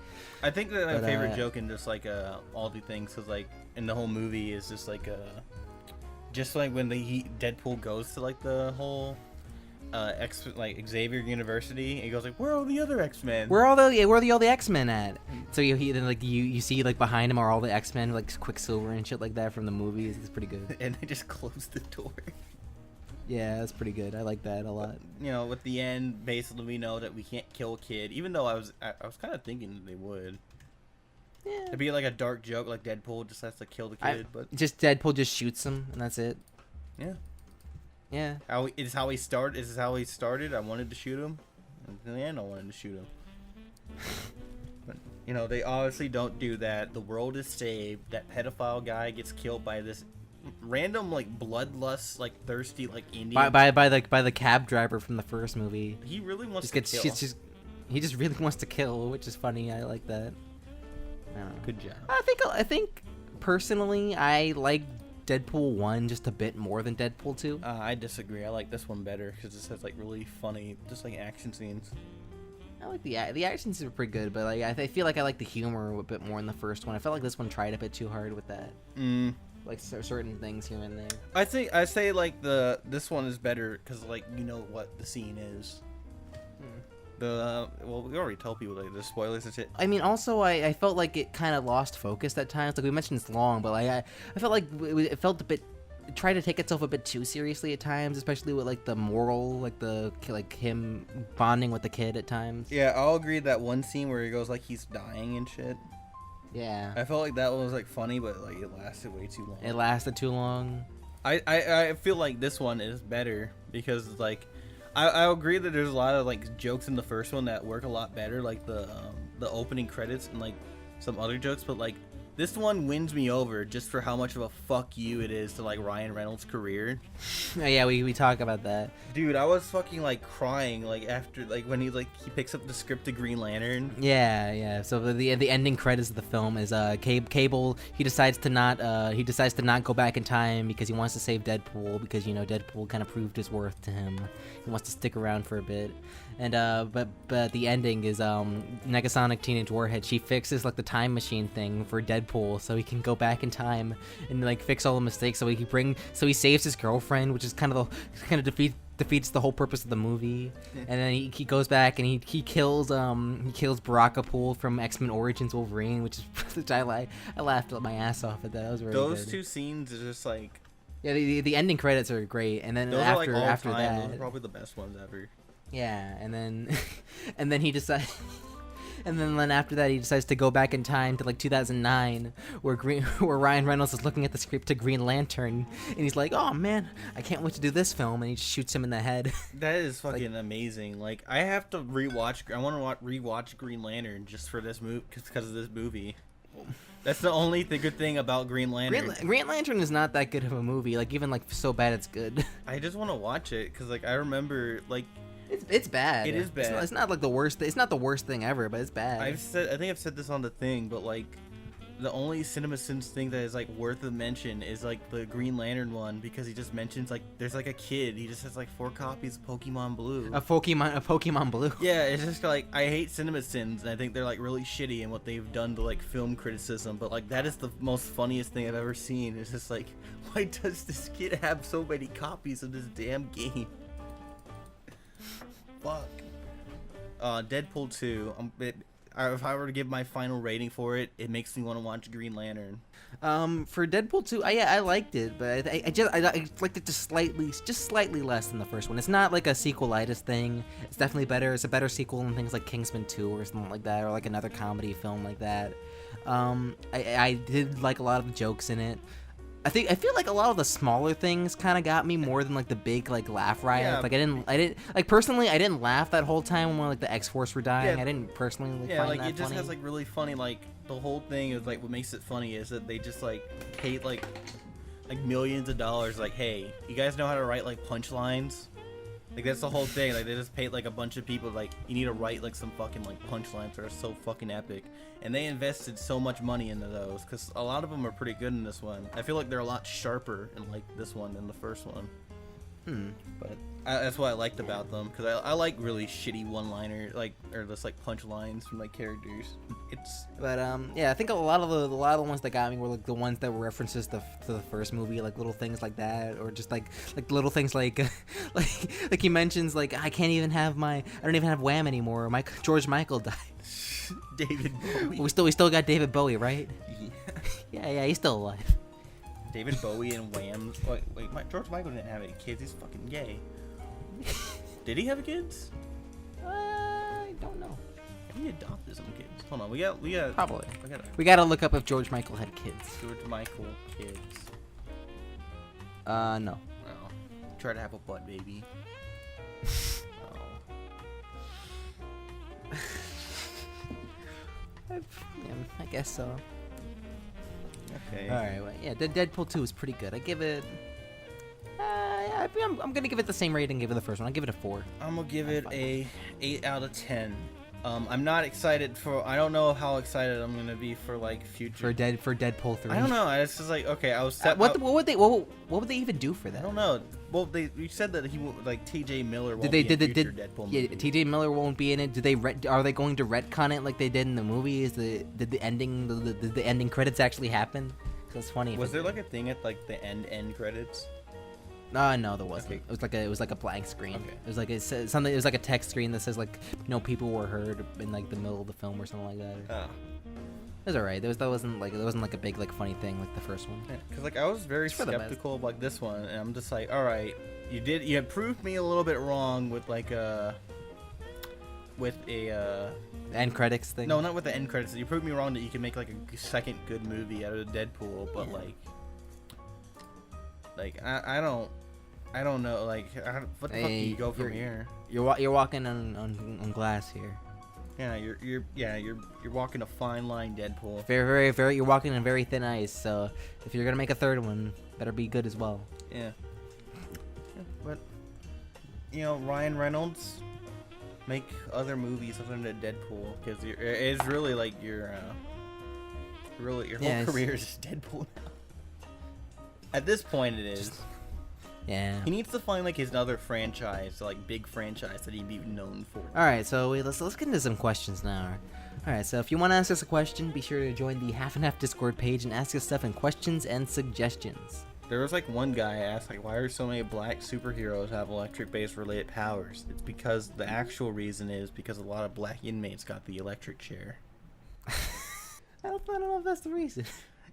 I think that my favorite joke in just like all the things is like in the whole movie is just like when Deadpool goes to like the whole Xavier University, and he goes like, where are all the other X-Men? Where are all the X-Men at? So you see like behind him are all the X-Men like Quicksilver and shit like that from the movies. It's pretty good. And they just close the door. Yeah, that's pretty good. I like that a lot. With the end, basically we know that we can't kill a kid, even though I was kind of thinking that they would. Yeah. It'd be like a dark joke, like Deadpool just has to kill the kid, but just Deadpool just shoots him and that's it. Yeah. Yeah. This is how he started. I wanted to shoot him. And in the end, I wanted to shoot him. But, they obviously don't do that. The world is saved. That pedophile guy gets killed by this random like bloodlust, like thirsty, like Indian. By the cab driver from the first movie. He really wants to kill. He just really wants to kill, which is funny. I like that. I don't know. Good job. I think personally, I like Deadpool 1 just a bit more than Deadpool 2. I disagree. I like this one better because this has like really funny, just like action scenes. I like the action scenes are pretty good, but like I feel like I like the humor a bit more in the first one. I felt like this one tried a bit too hard with that. Like certain things here and there. I say like this one is better because like what the scene is. We already told people like the spoilers and shit. I mean, also I felt like it kind of lost focus at times. Like we mentioned it's long, but like I felt like it felt a bit tried to take itself a bit too seriously at times, especially with like the moral, like him bonding with the kid at times. Yeah, I'll agree that one scene where he goes like he's dying and shit. Yeah. I felt like that one was like funny, but like it lasted way too long. It lasted too long. I feel like this one is better because like I agree that there's a lot of like jokes in the first one that work a lot better, like the opening credits and like some other jokes, but like this one wins me over just for how much of a fuck you it is to like Ryan Reynolds' career. Yeah, we talk about that. Dude, I was fucking like crying like after like when he picks up the script to Green Lantern. Yeah. So the ending credits of the film is Cable. He decides to not go back in time because he wants to save Deadpool because Deadpool kind of proved his worth to him. He wants to stick around for a bit. And but the ending is Negasonic Teenage Warhead. She fixes like the time machine thing for Deadpool so he can go back in time and like fix all the mistakes so he saves his girlfriend, which is kind of defeats the whole purpose of the movie. And then he goes back and he kills Barakapool from X-Men Origins Wolverine, which I laughed my ass off at that. That was very Those good. two scenes are just like the ending credits are great, and then those after that those are probably the best ones ever. Yeah, and then he decides, and then after that he decides to go back in time to like 2009, where Ryan Reynolds is looking at the script to Green Lantern, and he's like, "Oh man, I can't wait to do this film," and he just shoots him in the head. That is fucking amazing. Like I have to rewatch. I want to rewatch Green Lantern just for this movie because of this movie. That's the only good thing about Green Lantern. Green Lantern is not that good of a movie. Like even like so bad it's good. I just want to watch it because like I remember like. It's bad. It is bad. It's not like the worst. It's not the worst thing ever, but it's bad. I think I've said this on the thing, but like, the only CinemaSins thing that is like worth a mention is like the Green Lantern one, because he just mentions like there's like a kid. He just has like 4 copies of Pokemon Blue. A Pokemon Blue. Yeah, it's just like I hate CinemaSins, and I think they're like really shitty in what they've done to like film criticism. But like that is the most funniest thing I've ever seen. It's just like, why does this kid have so many copies of this damn game? Fuck. Deadpool 2. If I were to give my final rating for it, it makes me want to watch Green Lantern. For Deadpool 2, I liked it, but I liked it just slightly less than the first one. It's not like a sequelitis thing. It's definitely better. It's a better sequel than things like Kingsman 2 or something like that, or like another comedy film like that. I did like a lot of the jokes in it. I feel like a lot of the smaller things kind of got me more than like the big like laugh riot. Yeah. Like I didn't like personally I didn't laugh that whole time when like the X-Force were dying. Yeah. I didn't personally like, Yeah, find like that it just funny. has like really funny, like the whole thing is like what makes it funny is that they just like paid like millions of dollars. Like, hey, you guys know how to write like punchlines? Like that's the whole thing. Like they just paid like a bunch of people like, you need to write like some fucking like punchlines that are so fucking epic, and they invested so much money into those because a lot of them are pretty good in this one. I feel like they're a lot sharper in like this one than the first one. But that's what I liked about them, because I like really shitty one-liner or just like punchlines from like characters. But yeah, I think a lot of the ones that got me were like the ones that were references to the first movie, like little things like that, or just like little things like like he mentions like I don't even have Wham anymore. George Michael died. David Bowie. We still got David Bowie, right? Yeah. yeah, he's still alive. David Bowie and Wham. Wait, George Michael didn't have any kids. He's fucking gay. Did he have kids? I don't know. He adopted some kids. Hold on, we got Probably. We gotta look up if George Michael had kids. George Michael kids. No. Oh, try to have a butt baby. Yeah, I guess so. Okay. All right. Well, yeah, Deadpool 2 is pretty good. I give it. I'm gonna give it the same rating give it the first one. I'll give it a 4. I'm gonna give it a 8 out of 10. I'm not excited for. I don't know how excited I'm gonna be for like future. For Deadpool 3. I don't know. It's just like, okay, I was. What would they even do for that? I don't know. Well, you said that he won't, like T.J. Miller won't Did be in future Deadpool yeah, movies. T.J. Miller won't be in it. Are they going to retcon it like they did in the movies? Did the ending credits actually happen? That's funny. Was there like a thing at like the end credits? No, there wasn't. Okay. It was like a blank screen. Okay. It was like something. It was like a text screen that says like people were heard in like the middle of the film or something like that. Oh. It was alright. There wasn't like a big like funny thing like the first one. Yeah, because like I was very skeptical of like this one, and I'm just like, all right, you proved me a little bit wrong with like end credits thing. No, not with the end credits. You proved me wrong that you can make like a second good movie out of Deadpool, but Yeah. like I don't know, like what the fuck do you go from here? You're walking on glass here. Yeah, you're walking a fine line, Deadpool. Very. You're walking on very thin ice. So if you're gonna make a third one, better be good as well. Yeah, but Ryan Reynolds, make other movies other than Deadpool, because it's really like your whole career is just Deadpool now. At this point, it is. Yeah. He needs to find like his other franchise, like big franchise that he'd be known for. All right, so let's get into some questions now. All right, so if you want to ask us a question, be sure to join the Half and Half Discord page and ask us stuff in questions and suggestions. There was like one guy asked like, why are so many black superheroes have electric-based related powers? It's because the actual reason is because a lot of black inmates got the electric chair. I don't know if that's the reason.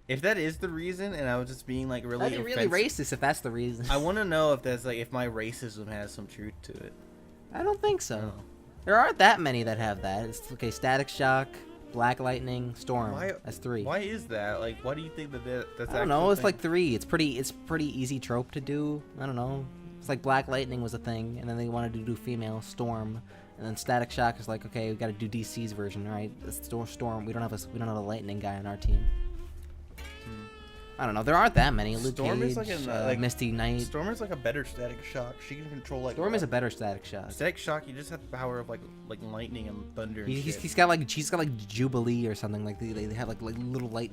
If that is the reason, and I was just being like really That'd be really racist if that's the reason. I want to know if that's like if my racism has some truth to it. I don't think so. No. There aren't that many that have that. It's okay. Static Shock, Black Lightning, Storm. That's 3. Why is that? Like, why do you think that's? I don't know. It's like 3. It's pretty easy trope to do. I don't know. It's like Black Lightning was a thing, and then they wanted to do female Storm, and then Static Shock is like, okay, we got to do DC's version, right? It's Storm. We don't have a Lightning guy on our team. I don't know. There aren't that many. Luke Storm Cage, is like Misty Knight. Storm is like a better Static Shock. She can control like. Storm is a better Static Shock. Static Shock, you just have the power of like lightning and thunder. And shit. She's got like Jubilee or something like they have like little light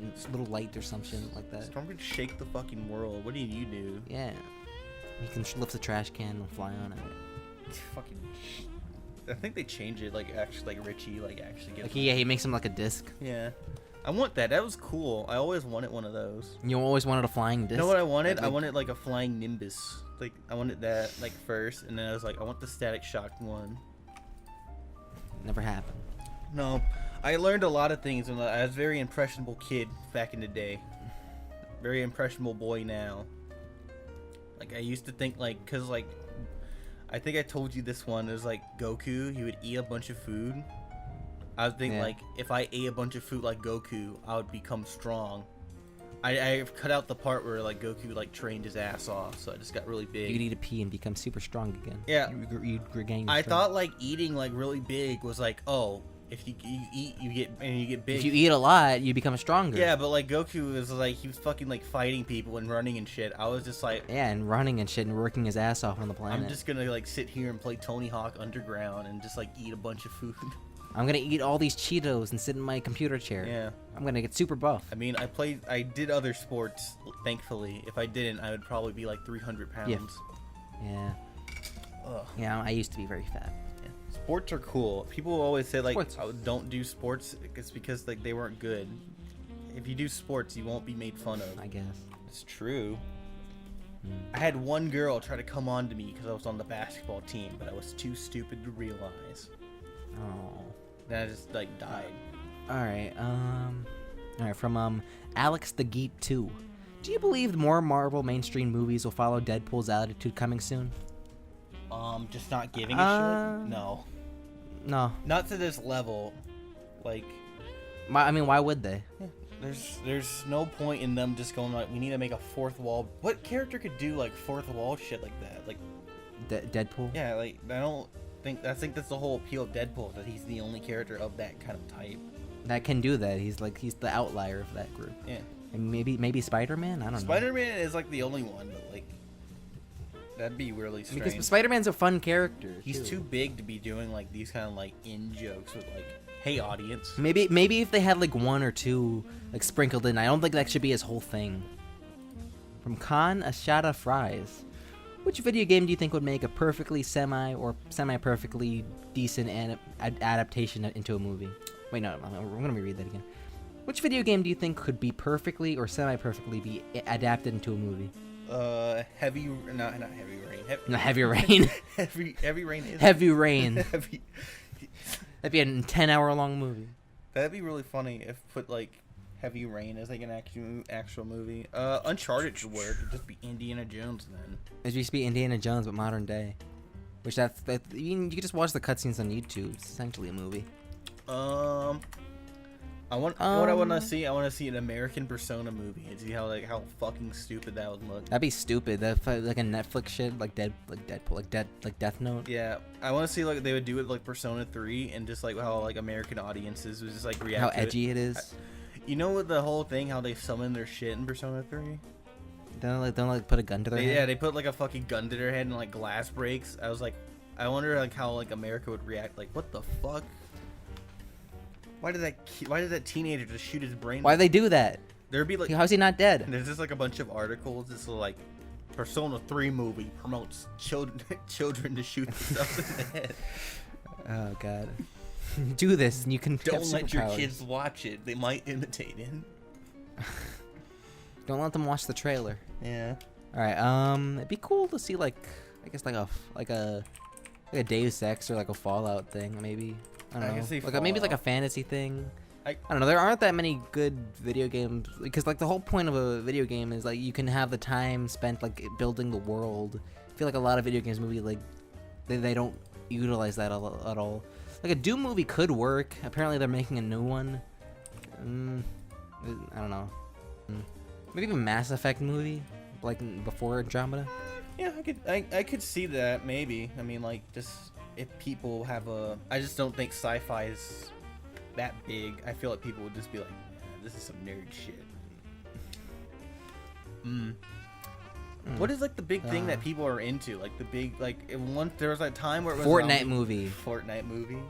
or some shit like that. Storm can shake the fucking world. What do you do? Yeah, you can lift a trash can and fly on it. Fucking. I think they change it like actually like Richie like actually gets. Like he makes him like a disc. Yeah. I want that. That was cool. I always wanted one of those. You always wanted a flying disc? You know what I wanted? I wanted like a flying Nimbus. Like I wanted that like first, and then I was like, I want the Static Shock one. Never happened. No, I learned a lot of things when I was a very impressionable kid back in the day. Very impressionable boy now. Like I used to think like, cause like, I think I told you this one. It was like Goku. He would eat a bunch of food. I was thinking like if I ate a bunch of food like Goku, I would become strong. I cut out the part where like Goku like trained his ass off, so I just got really big. You could eat a pea and become super strong again. Yeah. You'd regain. I thought like eating like really big was like, oh, if you eat, you get big. If you eat a lot, you become stronger. Yeah, but like Goku was like he was fucking like fighting people and running and shit. I was just like, yeah, and running and shit and working his ass off on the planet. I'm just gonna like sit here and play Tony Hawk Underground and just like eat a bunch of food. I'm gonna eat all these Cheetos and sit in my computer chair. Yeah. I'm gonna get super buff. I mean, I did other sports, thankfully. If I didn't, I would probably be like 300 pounds. Yeah. Ugh. Yeah, I used to be very fat. Yeah. Sports are cool. People always say like, Sports. oh, don't do sports. It's because like they weren't good. If you do sports, you won't be made fun of. I guess. It's true. I had one girl try to come on to me because I was on the basketball team, but I was too stupid to realize. Oh. Then I just like died. Alright, from Alex the Geek 2. Do you believe more Marvel mainstream movies will follow Deadpool's attitude coming soon? Just not giving a shit? No. No. Not to this level. Like, I mean, why would they? yeah, there's no point in them just going like, we need to make a fourth wall. What character could do like fourth wall shit like that? Like, Deadpool? yeah, like I think that's the whole appeal of Deadpool, that he's the only character of that kind of type. That can do that. He's the outlier of that group. Yeah. And maybe Spider-Man? I don't know. Spider-Man is like the only one, but like that'd be really strange. Because Spider-Man's a fun character. He's too big to be doing like these kind of like in jokes with like, hey audience. Maybe if they had like one or two like sprinkled in. I don't think that should be his whole thing. From Khan Ashada Fries. Which video game do you think would make a perfectly semi-perfectly decent adaptation into a movie? Wait, no, we're gonna reread that again. Which video game do you think could be perfectly or semi-perfectly be adapted into a movie? Not Heavy Rain. Heavy Rain. Heavy Rain is Heavy Rain. heavy. That'd be a 10-hour-long movie. That'd be really funny if put like Heavy Rain as like an actual movie. Uncharted should work. It'd just be Indiana Jones then. It used to be Indiana Jones but modern day. Which you can just watch the cutscenes on YouTube. It's essentially a movie. What I want to see. I want to see an American Persona movie and see how fucking stupid that would look. That'd be stupid. That like a Netflix shit, like Deadpool, like Death Note. Yeah, I want to see like they would do it like Persona 3 and just like how like American audiences was just like react. How edgy it is. You know what the whole thing? How they summon their shit in Persona 3? Don't put a gun to their head. Yeah, they put like a fucking gun to their head and like glass breaks. I was like, I wonder like how like America would react. Like, what the fuck? Why did that teenager just shoot his brain? Why'd they do that? There'd be like, how's he not dead? There's just like a bunch of articles. It's like, Persona 3 movie promotes children to shoot themselves in the head. Oh god. Do this and you can don't let your kids watch it. They might imitate it. Don't let them watch the trailer. Yeah. All right. It'd be cool to see like I guess like a Deus Ex or like a Fallout thing maybe. I don't know. Like maybe like a fantasy thing. I don't know. There aren't that many good video games because like the whole point of a video game is like you can have the time spent like building the world. I feel like a lot of video games movie like they don't utilize that at all. Like a Doom movie could work. Apparently they're making a new one. I don't know. Maybe even a Mass Effect movie, like before Andromeda. Yeah, I could see that maybe. I mean, like just if people have I just don't think sci-fi is that big. I feel like people would just be like, this is some nerd shit. What is like the big thing that people are into? Like the big there was a time where it was Fortnite movie. Fortnite movie.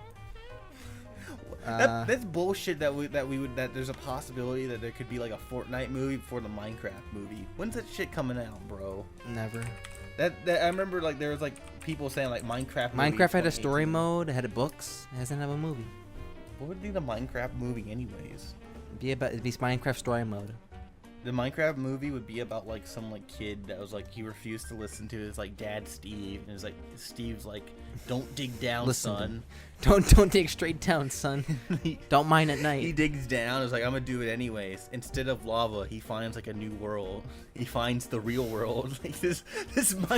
That's bullshit. That there's a possibility that there could be like a Fortnite movie before the Minecraft movie. When's that shit coming out, bro? Never. That I remember like there was like people saying like Minecraft. Minecraft had a story mode. It had books. It doesn't have a movie. What would be the Minecraft movie, anyways? It'd be Minecraft story mode. The Minecraft movie would be about like some like kid that was like he refused to listen to his like dad Steve, and it's like Steve's like, don't dig down, son. Don't dig straight down, son. Don't mine at night. He digs down. It's like, I'm gonna do it anyways. Instead of lava, he finds like a new world. He finds the real world. Like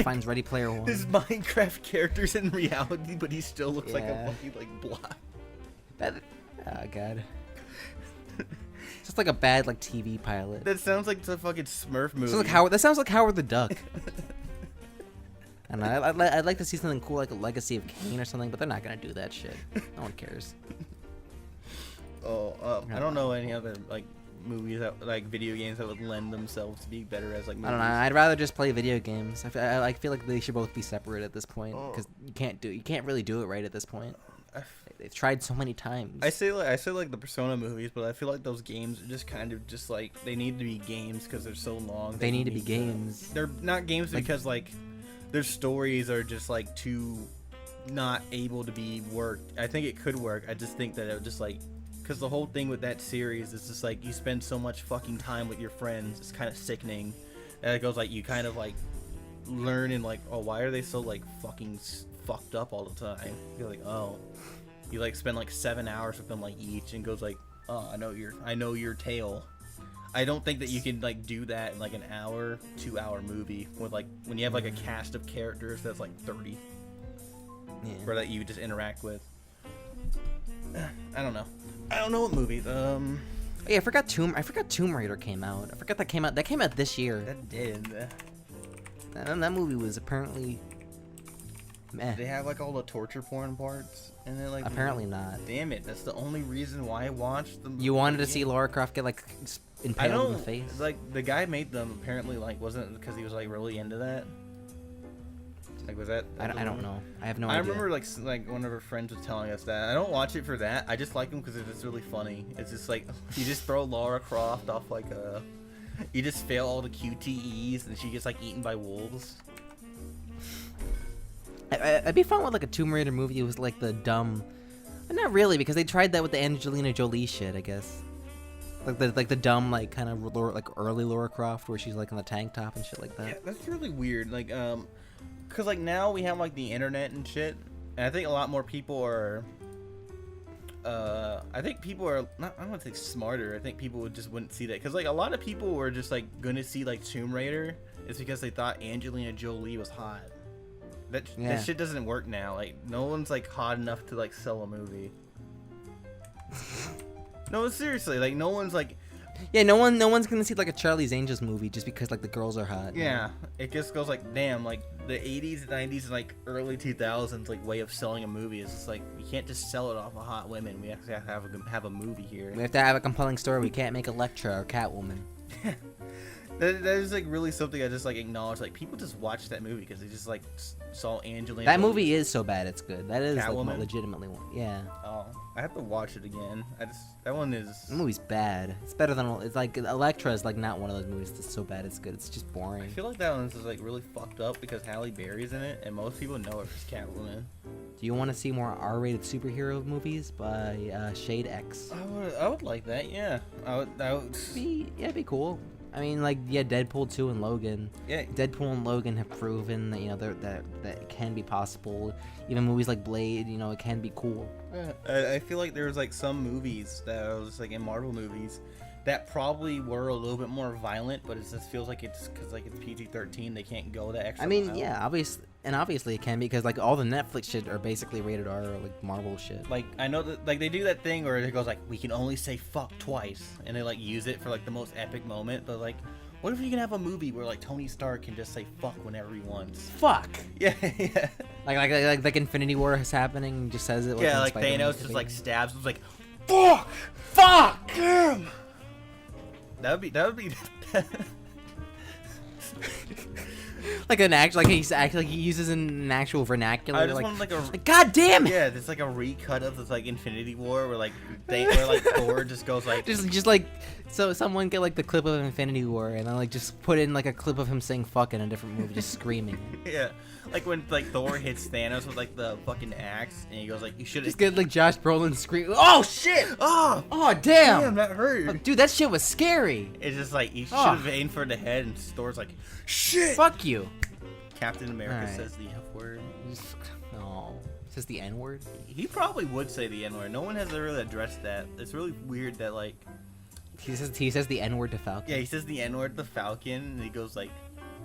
finds Ready Player One. This Minecraft character's in reality, but he still looks like a fucking like block. Oh god. Just like a bad like TV pilot. That sounds like the fucking Smurf movie. That sounds like Howard the Duck. And I'd like to see something cool like a Legacy of Kain or something, but they're not gonna do that shit. No one cares. I don't know any other like movies that like video games that would lend themselves to be better as like movies. I don't know. I'd rather just play video games. I feel like they should both be separate at this point because you can't really do it right at this point. They've tried so many times. I say like the Persona movies, but I feel like those games are just kind of just like they need to be games because they're so long. They need to be games. They're not games because like their stories are just like too not able to be worked. I think it could work. I just think that it would just like because the whole thing with that series is just like you spend so much fucking time with your friends. It's kind of sickening. And it goes like you kind of like learn and like, oh, why are they so like fucking fucked up all the time? You're like, oh. You like spend like 7 hours with them like each, and goes like, oh, I know your tale. I don't think that you can like do that in like an hour, 2-hour movie with like when you have like a cast of characters that's like 30, or that you just interact with. I don't know what movies. Yeah, I forgot Tomb Raider came out. I forgot that came out. That came out this year. That did. That movie was apparently. Meh. They have like all the torture porn parts, and then like apparently not. Damn it! That's the only reason why I watched them. You wanted to see Lara Croft get like impaled in the face. Like the guy made them apparently like wasn't because he was like really into that. Like was that? I don't know. I have no idea. I remember like one of her friends was telling us that. I don't watch it for that. I just like them because it's just really funny. It's just like you just throw Lara Croft off like a. You just fail all the QTEs and she gets like eaten by wolves. I'd be fun with like a Tomb Raider movie. It was like the dumb, but not really because they tried that with the Angelina Jolie shit. I guess like the dumb like kind of like early Lara Croft where she's like in the tank top and shit like that. Yeah, that's really weird. Like cause like now we have like the internet and shit, and I think a lot more people are. I think people are not. I don't want to say smarter. I think people wouldn't see that because like a lot of people were just like gonna see like Tomb Raider. It's because they thought Angelina Jolie was hot. That shit doesn't work now. Like no one's like hot enough to like sell a movie. No, seriously, like no one's like. Yeah, no one's gonna see like a Charlie's Angels movie just because like the girls are hot. Yeah, it just goes like, damn, like the 80s, 90s, and like early 2000s like way of selling a movie is just like we can't just sell it off of hot women. We actually have to have a movie here. We have to have a compelling story. We can't make Elektra or Catwoman. That is like really something I just like acknowledge. Like people just watch that movie because they just like saw Angelina. That movie is so bad it's good. That is Catwoman? like legitimately one. Yeah. Oh, I have to watch it again. That one is. The movie's bad. It's better than it's like Elektra is like not one of those movies that's so bad it's good. It's just boring. I feel like that one's just like really fucked up because Halle Berry's in it and most people know her as Catwoman. Do you want to see more R-rated superhero movies by Shade X? I would like that. Yeah. I would. It'd be cool. I mean, like, yeah, Deadpool 2 and Logan. Yeah. Deadpool and Logan have proven that, you know, that it can be possible. Even movies like Blade, you know, it can be cool. I feel like there was, like, some movies that was, like, in Marvel movies that probably were a little bit more violent, but it just feels like it's because, like, it's PG-13. They can't go that extra mile. Yeah, obviously it can be because, like, all the Netflix shit are basically rated R, like, Marvel shit. Like, I know that, like, they do that thing where it goes, like, we can only say fuck twice, and they, like, use it for, like, the most epic moment, but, like, what if you can have a movie where, like, Tony Stark can just say fuck whenever he wants? Fuck! Yeah, yeah. Like Infinity War is happening and just says it. Yeah, like, Thanos just, like, stabs, it's like, fuck! Fuck! Damn! That would be Like an act, like he's like he uses an actual vernacular. I just like, want like a God damn it! Yeah, there's like a recut of this like Infinity War where like Thor just goes like just like so someone get like the clip of Infinity War and then like just put in like a clip of him saying "fuck" in a different movie, just screaming. Yeah, like when like Thor hits Thanos with like the fucking axe and he goes like, "You should just get like Josh Brolin scream. Oh shit! Oh damn! That hurt. Oh, dude, that shit was scary. It's just like you should have aimed for the head, and Thor's like, "Shit! Fuck you." Captain America says the F word. No, says the N word. He probably would say the N word. No one has really addressed that. It's really weird that like he says the N word to Falcon. Yeah, he says the N word to Falcon, and he goes like,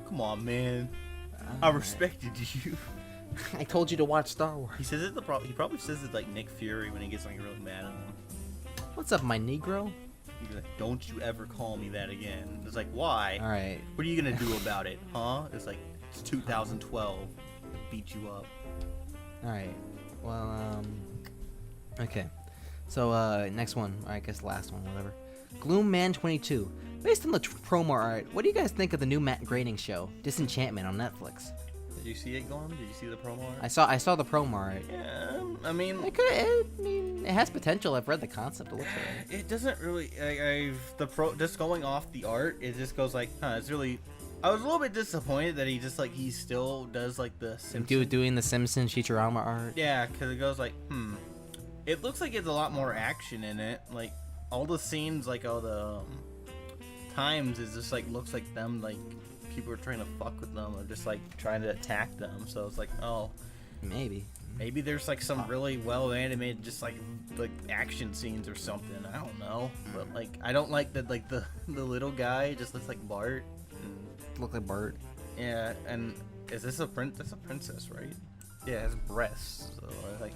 "Come on, man, I respected you." I told you to watch Star Wars. He says it. He probably says it like Nick Fury when he gets like really mad at him. What's up, my Negro? He's like, "Don't you ever call me that again." It's like, why? All right. What are you gonna do about it, huh? It's like it's 2012. Beat you up. All right. Well, okay. So next one. Or I guess last one. Whatever. Gloom Man 22. Based on the promo art, what do you guys think of the new Matt Groening show, Disenchantment, on Netflix? Did you see it, Glum? Did you see the promo art? I saw the promo art. Yeah, I mean, it has potential. I've read the concept. It looks alright. It doesn't really. Just going off the art, it just goes like, it's really. I was a little bit disappointed that he still does like the Simpsons. Doing the Simpsons Futurama art. Yeah, because it goes like, It looks like it's a lot more action in it. Like all the scenes, like all the times, is just like looks like them like. People are trying to fuck with them or just like trying to attack them, so it's like, oh, maybe there's like some really well animated just like action scenes or something. I don't know, but like I don't like that like the little guy just looks like Bart. Look like Bart. Yeah, and is this that's a princess, right? Yeah, it has breasts. So I was like,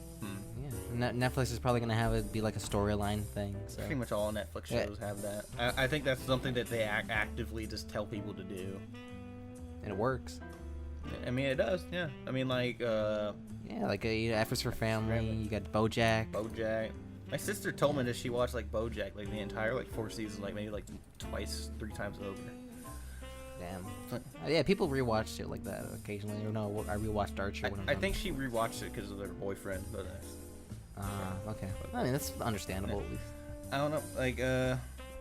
Yeah, Netflix is probably gonna have it be like a storyline thing. So. Pretty much all Netflix shows have that. I think that's something that they actively just tell people to do. And it works. I mean, it does. Yeah. I mean, like. Yeah, like Efforts for Family. You got BoJack. My sister told me that she watched like BoJack, like the entire like 4 seasons, like maybe like 3 times over. Damn. Yeah, people rewatch shit like that occasionally. Or no, I rewatched Archer. I think she rewatched it because of their boyfriend, but. Okay. I mean, that's understandable at least. I don't know. Like,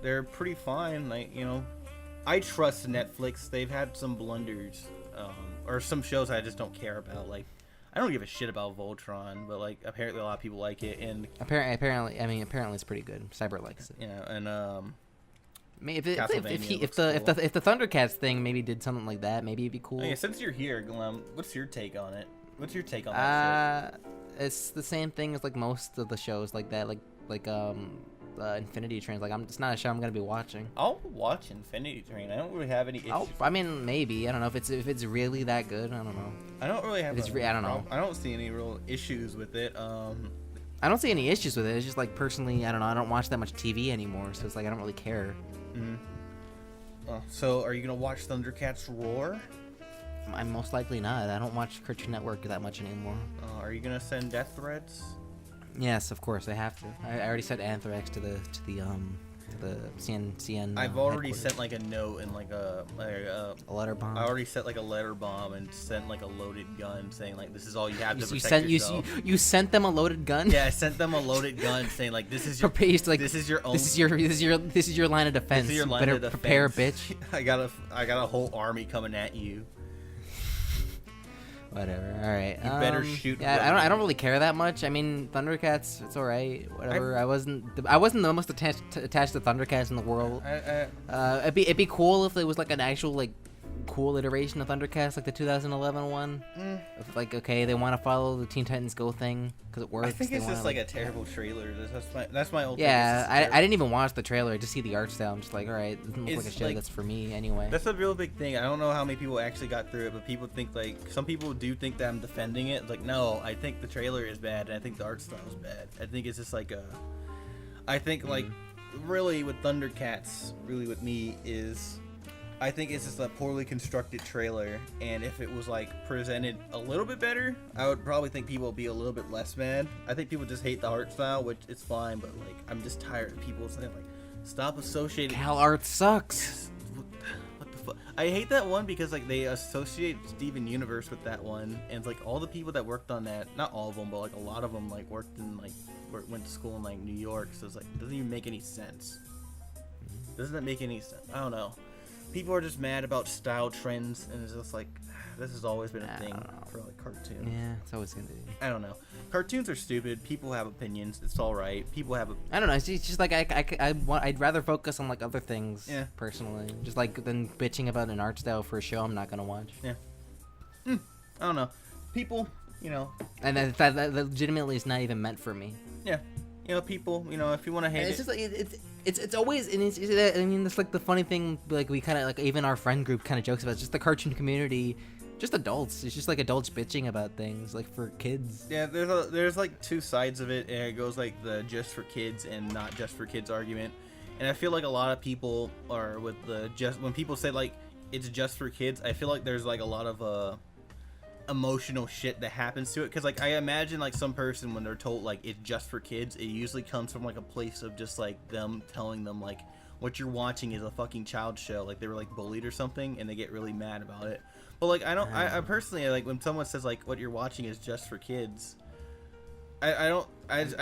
they're pretty fine. Like, you know. I trust Netflix. They've had some blunders, or some shows I just don't care about. Like, I don't give a shit about Voltron, but like apparently a lot of people like it, and apparently it's pretty good. Cyber likes it. Yeah, and if the Thundercats thing maybe did something like that, maybe it'd be cool. Oh, yeah, since you're here, Glum, what's your take on it? What's your take on that shit? It's the same thing as like most of the shows like that, like Infinity Train. Like it's not a show I'm gonna be watching. I'll watch Infinity Train. I don't really have any issues. I mean, maybe. I don't know if it's really that good. I don't know. I don't really have. I don't know. I don't see any real issues with it. I don't see any issues with it. It's just like personally, I don't know. I don't watch that much TV anymore, so it's like I don't really care. So are you gonna watch Thundercats Roar? I'm most likely not. I don't watch Cartoon Network that much anymore. Are you gonna send death threats? Yes, of course I have to. I already sent Anthrax to the CN. I've already sent like a note and like a letter bomb. I already sent like a letter bomb and sent like a loaded gun saying like this is all you have to protect yourself. You sent them a loaded gun? Yeah, I sent them a loaded gun saying like this is your this is your own this is your line of defense. This is your line better of defense. Prepare, bitch. I got a whole army coming at you. Whatever. All right. You better shoot. Yeah, I don't really care that much. I mean, Thundercats, it's all right. Whatever. I wasn't the most attached to Thundercats in the world. It'd be cool if it was like an actual like cool iteration of Thundercats, like the 2011 one. If, like, okay, they want to follow the Teen Titans Go thing because it works. I think it's just like a terrible trailer. That's my old. Yeah, I didn't even watch the trailer. I just see the art style. I'm just like, all right, this doesn't look like a show that's for me anyway. That's a real big thing. I don't know how many people actually got through it, but people think like some people do think that I'm defending it. Like, no, I think the trailer is bad, and I think the art style is bad. I think it's just like I think like really with Thundercats, really with me is. I think it's just a poorly constructed trailer, and if it was like presented a little bit better, I would probably think people would be a little bit less mad. I think people just hate the art style, which is fine, but like I'm just tired of people saying like, stop associating. Cal art sucks. What the I hate that one because like they associate Steven Universe with that one, and it's like all the people that worked on that, not all of them, but like a lot of them like worked in like went to school in like New York, so it's like it doesn't even make any sense. Doesn't that make any sense? I don't know. People are just mad about style trends, and it's just like this has always been a thing for like cartoons. Yeah, it's always gonna be. I don't know. Cartoons are stupid. People have opinions. It's all right. People have. I don't know. It's just like I'd rather focus on like other things. Yeah. Personally, just like than bitching about an art style for a show I'm not gonna watch. Yeah. I don't know. People, you know. And that legitimately is not even meant for me. Yeah. You know, people. You know, if you want to hate it's just like it's always, and I mean, it's like the funny thing. Like we kind of like even our friend group kind of jokes about. It's just the cartoon community. Just adults. It's just like adults bitching about things like for kids. Yeah, there's like two sides of it, and it goes like the just for kids and not just for kids argument. And I feel like a lot of people are with the just when people say like it's just for kids, I feel like there's like a lot of emotional shit that happens to it, because like I imagine like some person when they're told like it's just for kids, it usually comes from like a place of just like them telling them like what you're watching is a fucking child show, like they were like bullied or something, and they get really mad about it. But like I personally like when someone says like what you're watching is just for kids, I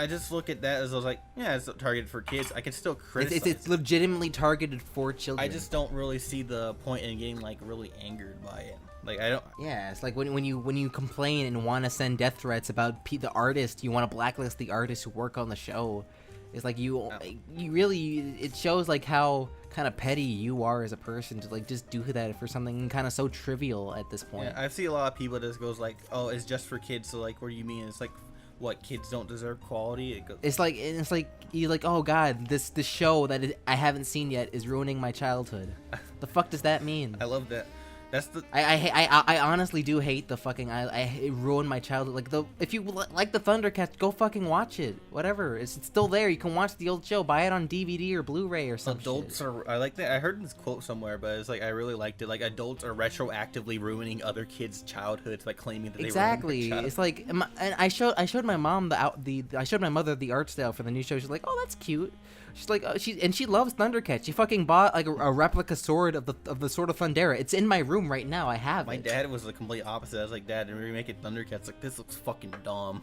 just look at that as I was like, yeah, it's targeted for kids. I can still criticize. It's legitimately targeted for children. I just don't really see the point in getting like really angered by it. Like I don't. Yeah, it's like when you complain and want to send death threats about the artist, you want to blacklist the artists who work on the show. It's like you really, it shows like how kind of petty you are as a person to like just do that for something kind of so trivial at this point. Yeah, I see a lot of people that just goes like, oh, it's just for kids. So like, what do you mean? It's like, what, kids don't deserve quality? It's like you're like, oh god, this show that I haven't seen yet is ruining my childhood. The fuck does that mean? I love that. That's the. I honestly do hate the fucking. It ruined my childhood. Like if you like the Thundercats, go fucking watch it. Whatever, it's still there. You can watch the old show. Buy it on DVD or Blu-ray or something. Adults are. I like that. I heard this quote somewhere, but it's like I really liked it. Like adults are retroactively ruining other kids' childhoods by claiming that they exactly. It's like, and I showed my mom I showed my mother the art style for the new show. She's like, oh, that's cute. She's like, she loves Thundercats. She fucking bought like a replica sword of the Sword of Thundera. It's in my room right now. I have My it. dad was the complete opposite. I was like, Dad, when we make it Thundercats, like this looks fucking dumb.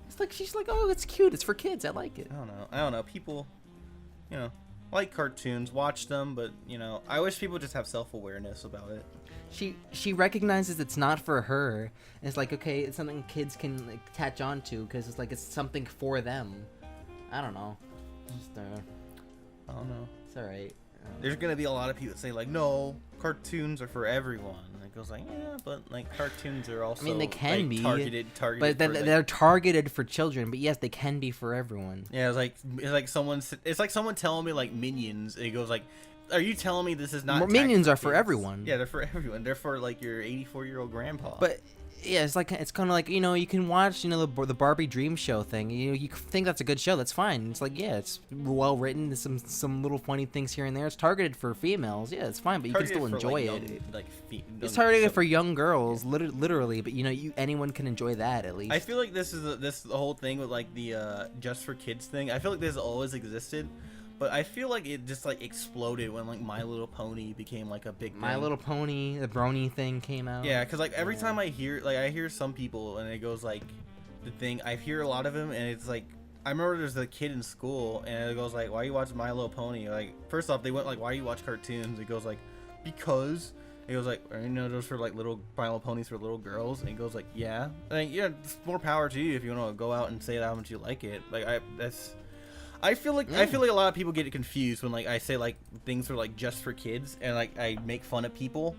It's like she's like, oh, it's cute. It's for kids. I like it. I don't know. People, you know, like cartoons, watch them, but you know, I wish people just have self-awareness about it. She recognizes it's not for her. And it's like, okay, it's something kids can like catch on to because it's like it's something for them. I don't know. Just, I don't know. It's alright. There's gonna be a lot of people that say like, no, cartoons are for everyone. And it goes like, yeah, but like cartoons are also. I mean, they can like, be targeted, but they're targeted for children. But yes, they can be for everyone. Yeah, it's like someone telling me like Minions. And it goes like, are you telling me this is not? Minions are for everyone. Yeah, they're for everyone. They're for like your 84-year-old grandpa. But. Yeah, it's kind of like, you know, you can watch, you know, the Barbie Dream Show thing. You think that's a good show, that's fine. It's like, yeah, it's well written. There's some little funny things here and there. It's targeted for females. Yeah, it's fine, but you can still enjoy it. It's targeted for young girls, literally. But you know, anyone can enjoy that at least. I feel like this is the whole thing with like the just for kids thing. I feel like this has always existed. But I feel like it just like exploded when like My Little Pony became like a big thing. My Little Pony, the Brony thing came out. Yeah, because like every time I hear some people and it goes like the thing, I hear a lot of them and it's like I remember there's a kid in school and it goes like, why are you watching My Little Pony? Like first off they went like, why do you watch cartoons? It goes like, because. It goes like, you know, those for like little My Little Ponies for little girls. And it goes like, yeah. And yeah, it's more power to you if you want to go out and say how much you like it. Like I feel like a lot of people get confused when like I say like things are like just for kids and like I make fun of people.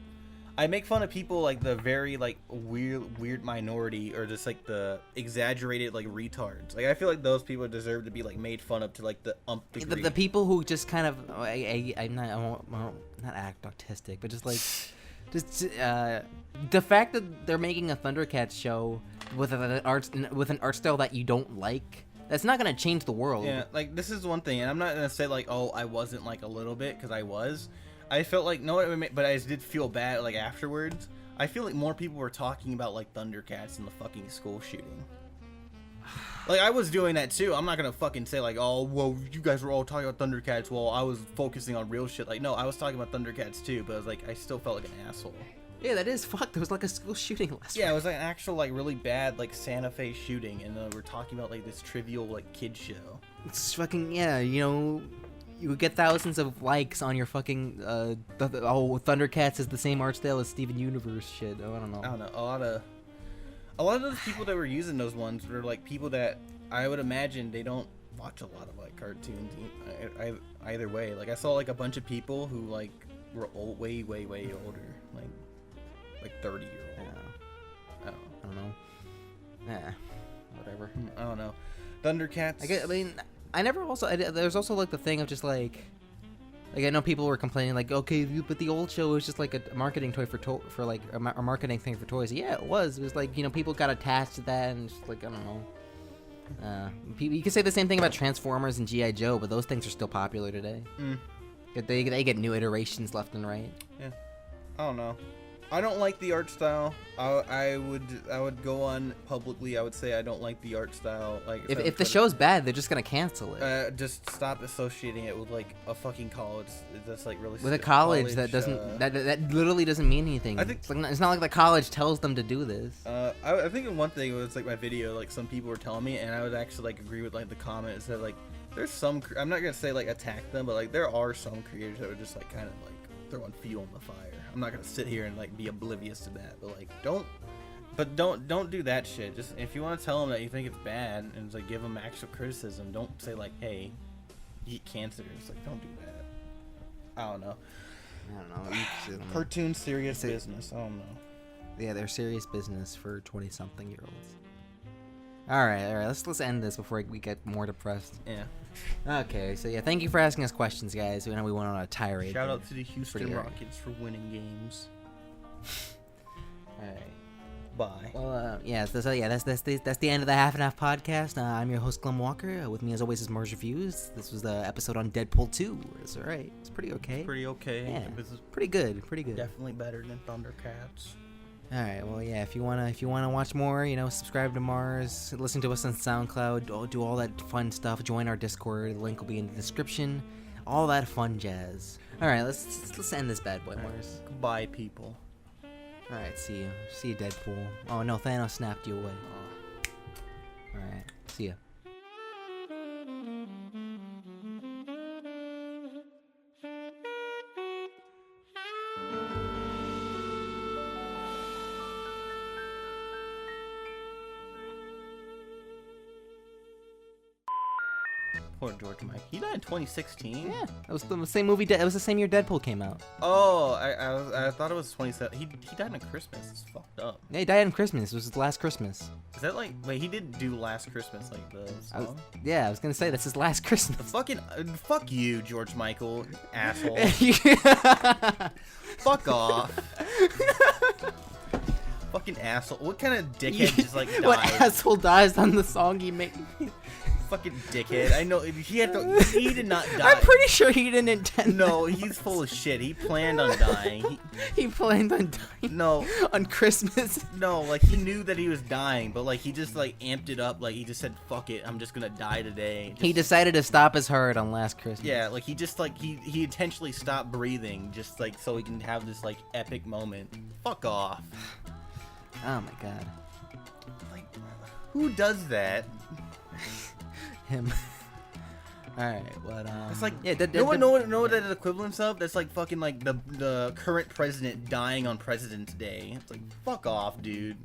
I make fun of people like the very like weird minority or just like the exaggerated like retards. Like I feel like those people deserve to be like made fun of to like the degree. The people who just kind of I'm not act autistic, but just like the fact that they're making a Thundercats show with an art style that you don't like. That's not gonna change the world. Yeah, like this is one thing, and I'm not gonna say like, oh, I wasn't like a little bit, because I was. I felt like but I did feel bad like afterwards. I feel like more people were talking about like Thundercats in the fucking school shooting. Like, I was doing that too. I'm not gonna fucking say like, oh, well, you guys were all talking about Thundercats while I was focusing on real shit. Like, no, I was talking about Thundercats too, but I was like, I still felt like an asshole. Yeah, that is fucked. There was like a school shooting last Yeah, it was like an actual like really bad like Santa Fe shooting, and we're talking about like this trivial like kid show. It's fucking, yeah, you know, you would get thousands of likes on your fucking, Thundercats is the same art style as Steven Universe shit. Oh, I don't know. I don't know. A lot of those people that were using those ones were like people that I would imagine they don't watch a lot of like cartoons either way. Like I saw like a bunch of people who like were way older, like 30-year-old. Yeah. I don't know. Nah, whatever. I don't know. Thundercats. There's also like the thing of just like I know people were complaining like, okay, but the old show was just like a marketing toy for like a marketing thing for toys. Yeah, it was. It was like, you know, people got attached to that and just like, I don't know. You can say the same thing about Transformers and G.I. Joe, but those things are still popular today. They get new iterations left and right. Yeah, I don't know. I don't like the art style. I would go on publicly. I would say I don't like the art style. Like if the show's bad, they're just gonna cancel it. Just stop associating it with like a fucking college. That's like really with a college that doesn't that literally doesn't mean anything. I think it's not like the college tells them to do this. I think one thing was like my video. Like some people were telling me, and I would actually like agree with like the comments that like there's some. I'm not gonna say like attack them, but like there are some creators that would just like kind of like throwing fuel on the fire. I'm not gonna sit here and like be oblivious to that, but like don't do that shit. Just if you want to tell them that you think it's bad and like give them actual criticism, don't say like, hey, eat cancer. It's like don't do that. I don't know. Cartoon serious business. I don't know. Yeah, they're serious business for 20-something-year-olds. All right. Let's end this before we get more depressed. Yeah. Okay, so yeah, thank you for asking us questions, guys. We know we went on a tirade. Shout out to the Houston Rockets for winning games. All right. Bye. Well, that's the end of the Half and Half podcast. I'm your host, Glenn Walker. With me, as always, is MarsReviews. This was the episode on Deadpool 2. It's all right. It's pretty okay. Pretty okay. Yeah, pretty good. Definitely better than Thundercats. All right, well, yeah, if you wanna watch more, you know, subscribe to Mars, listen to us on SoundCloud, do all that fun stuff, join our Discord, the link will be in the description, all that fun jazz. All right, let's end this bad boy, Mars. Goodbye, people. All right, see you, Deadpool. Oh no, Thanos snapped you away. All right, see ya. Poor George Mike. He died in 2016. Yeah, it was the same movie. It was the same year Deadpool came out. Oh, I thought it was 27. He died on Christmas. It's fucked up. Yeah, he died on Christmas. It was his last Christmas. Is that like? Wait, he didn't do Last Christmas like the song. I was gonna say that's his last Christmas. Fucking fuck you, George Michael, asshole. Fuck off. Fucking asshole. What kind of dickhead just like died? What asshole dies on the song he made? Fucking dickhead. I know he did not die. I'm pretty sure he didn't intend. No, he's full of shit. He planned on dying. He planned on dying. No, on Christmas. No, like he knew that he was dying, but like he just like amped it up. Like he just said, "Fuck it, I'm just gonna die today." He decided to stop his heart on Last Christmas. Yeah, like he just like he intentionally stopped breathing, just like so he can have this like epic moment. Fuck off. Oh my god. Like, who does that? Him. All right, but it's like no one know what that is equivalence of. That's like fucking like the current president dying on President's Day. It's like fuck off, dude.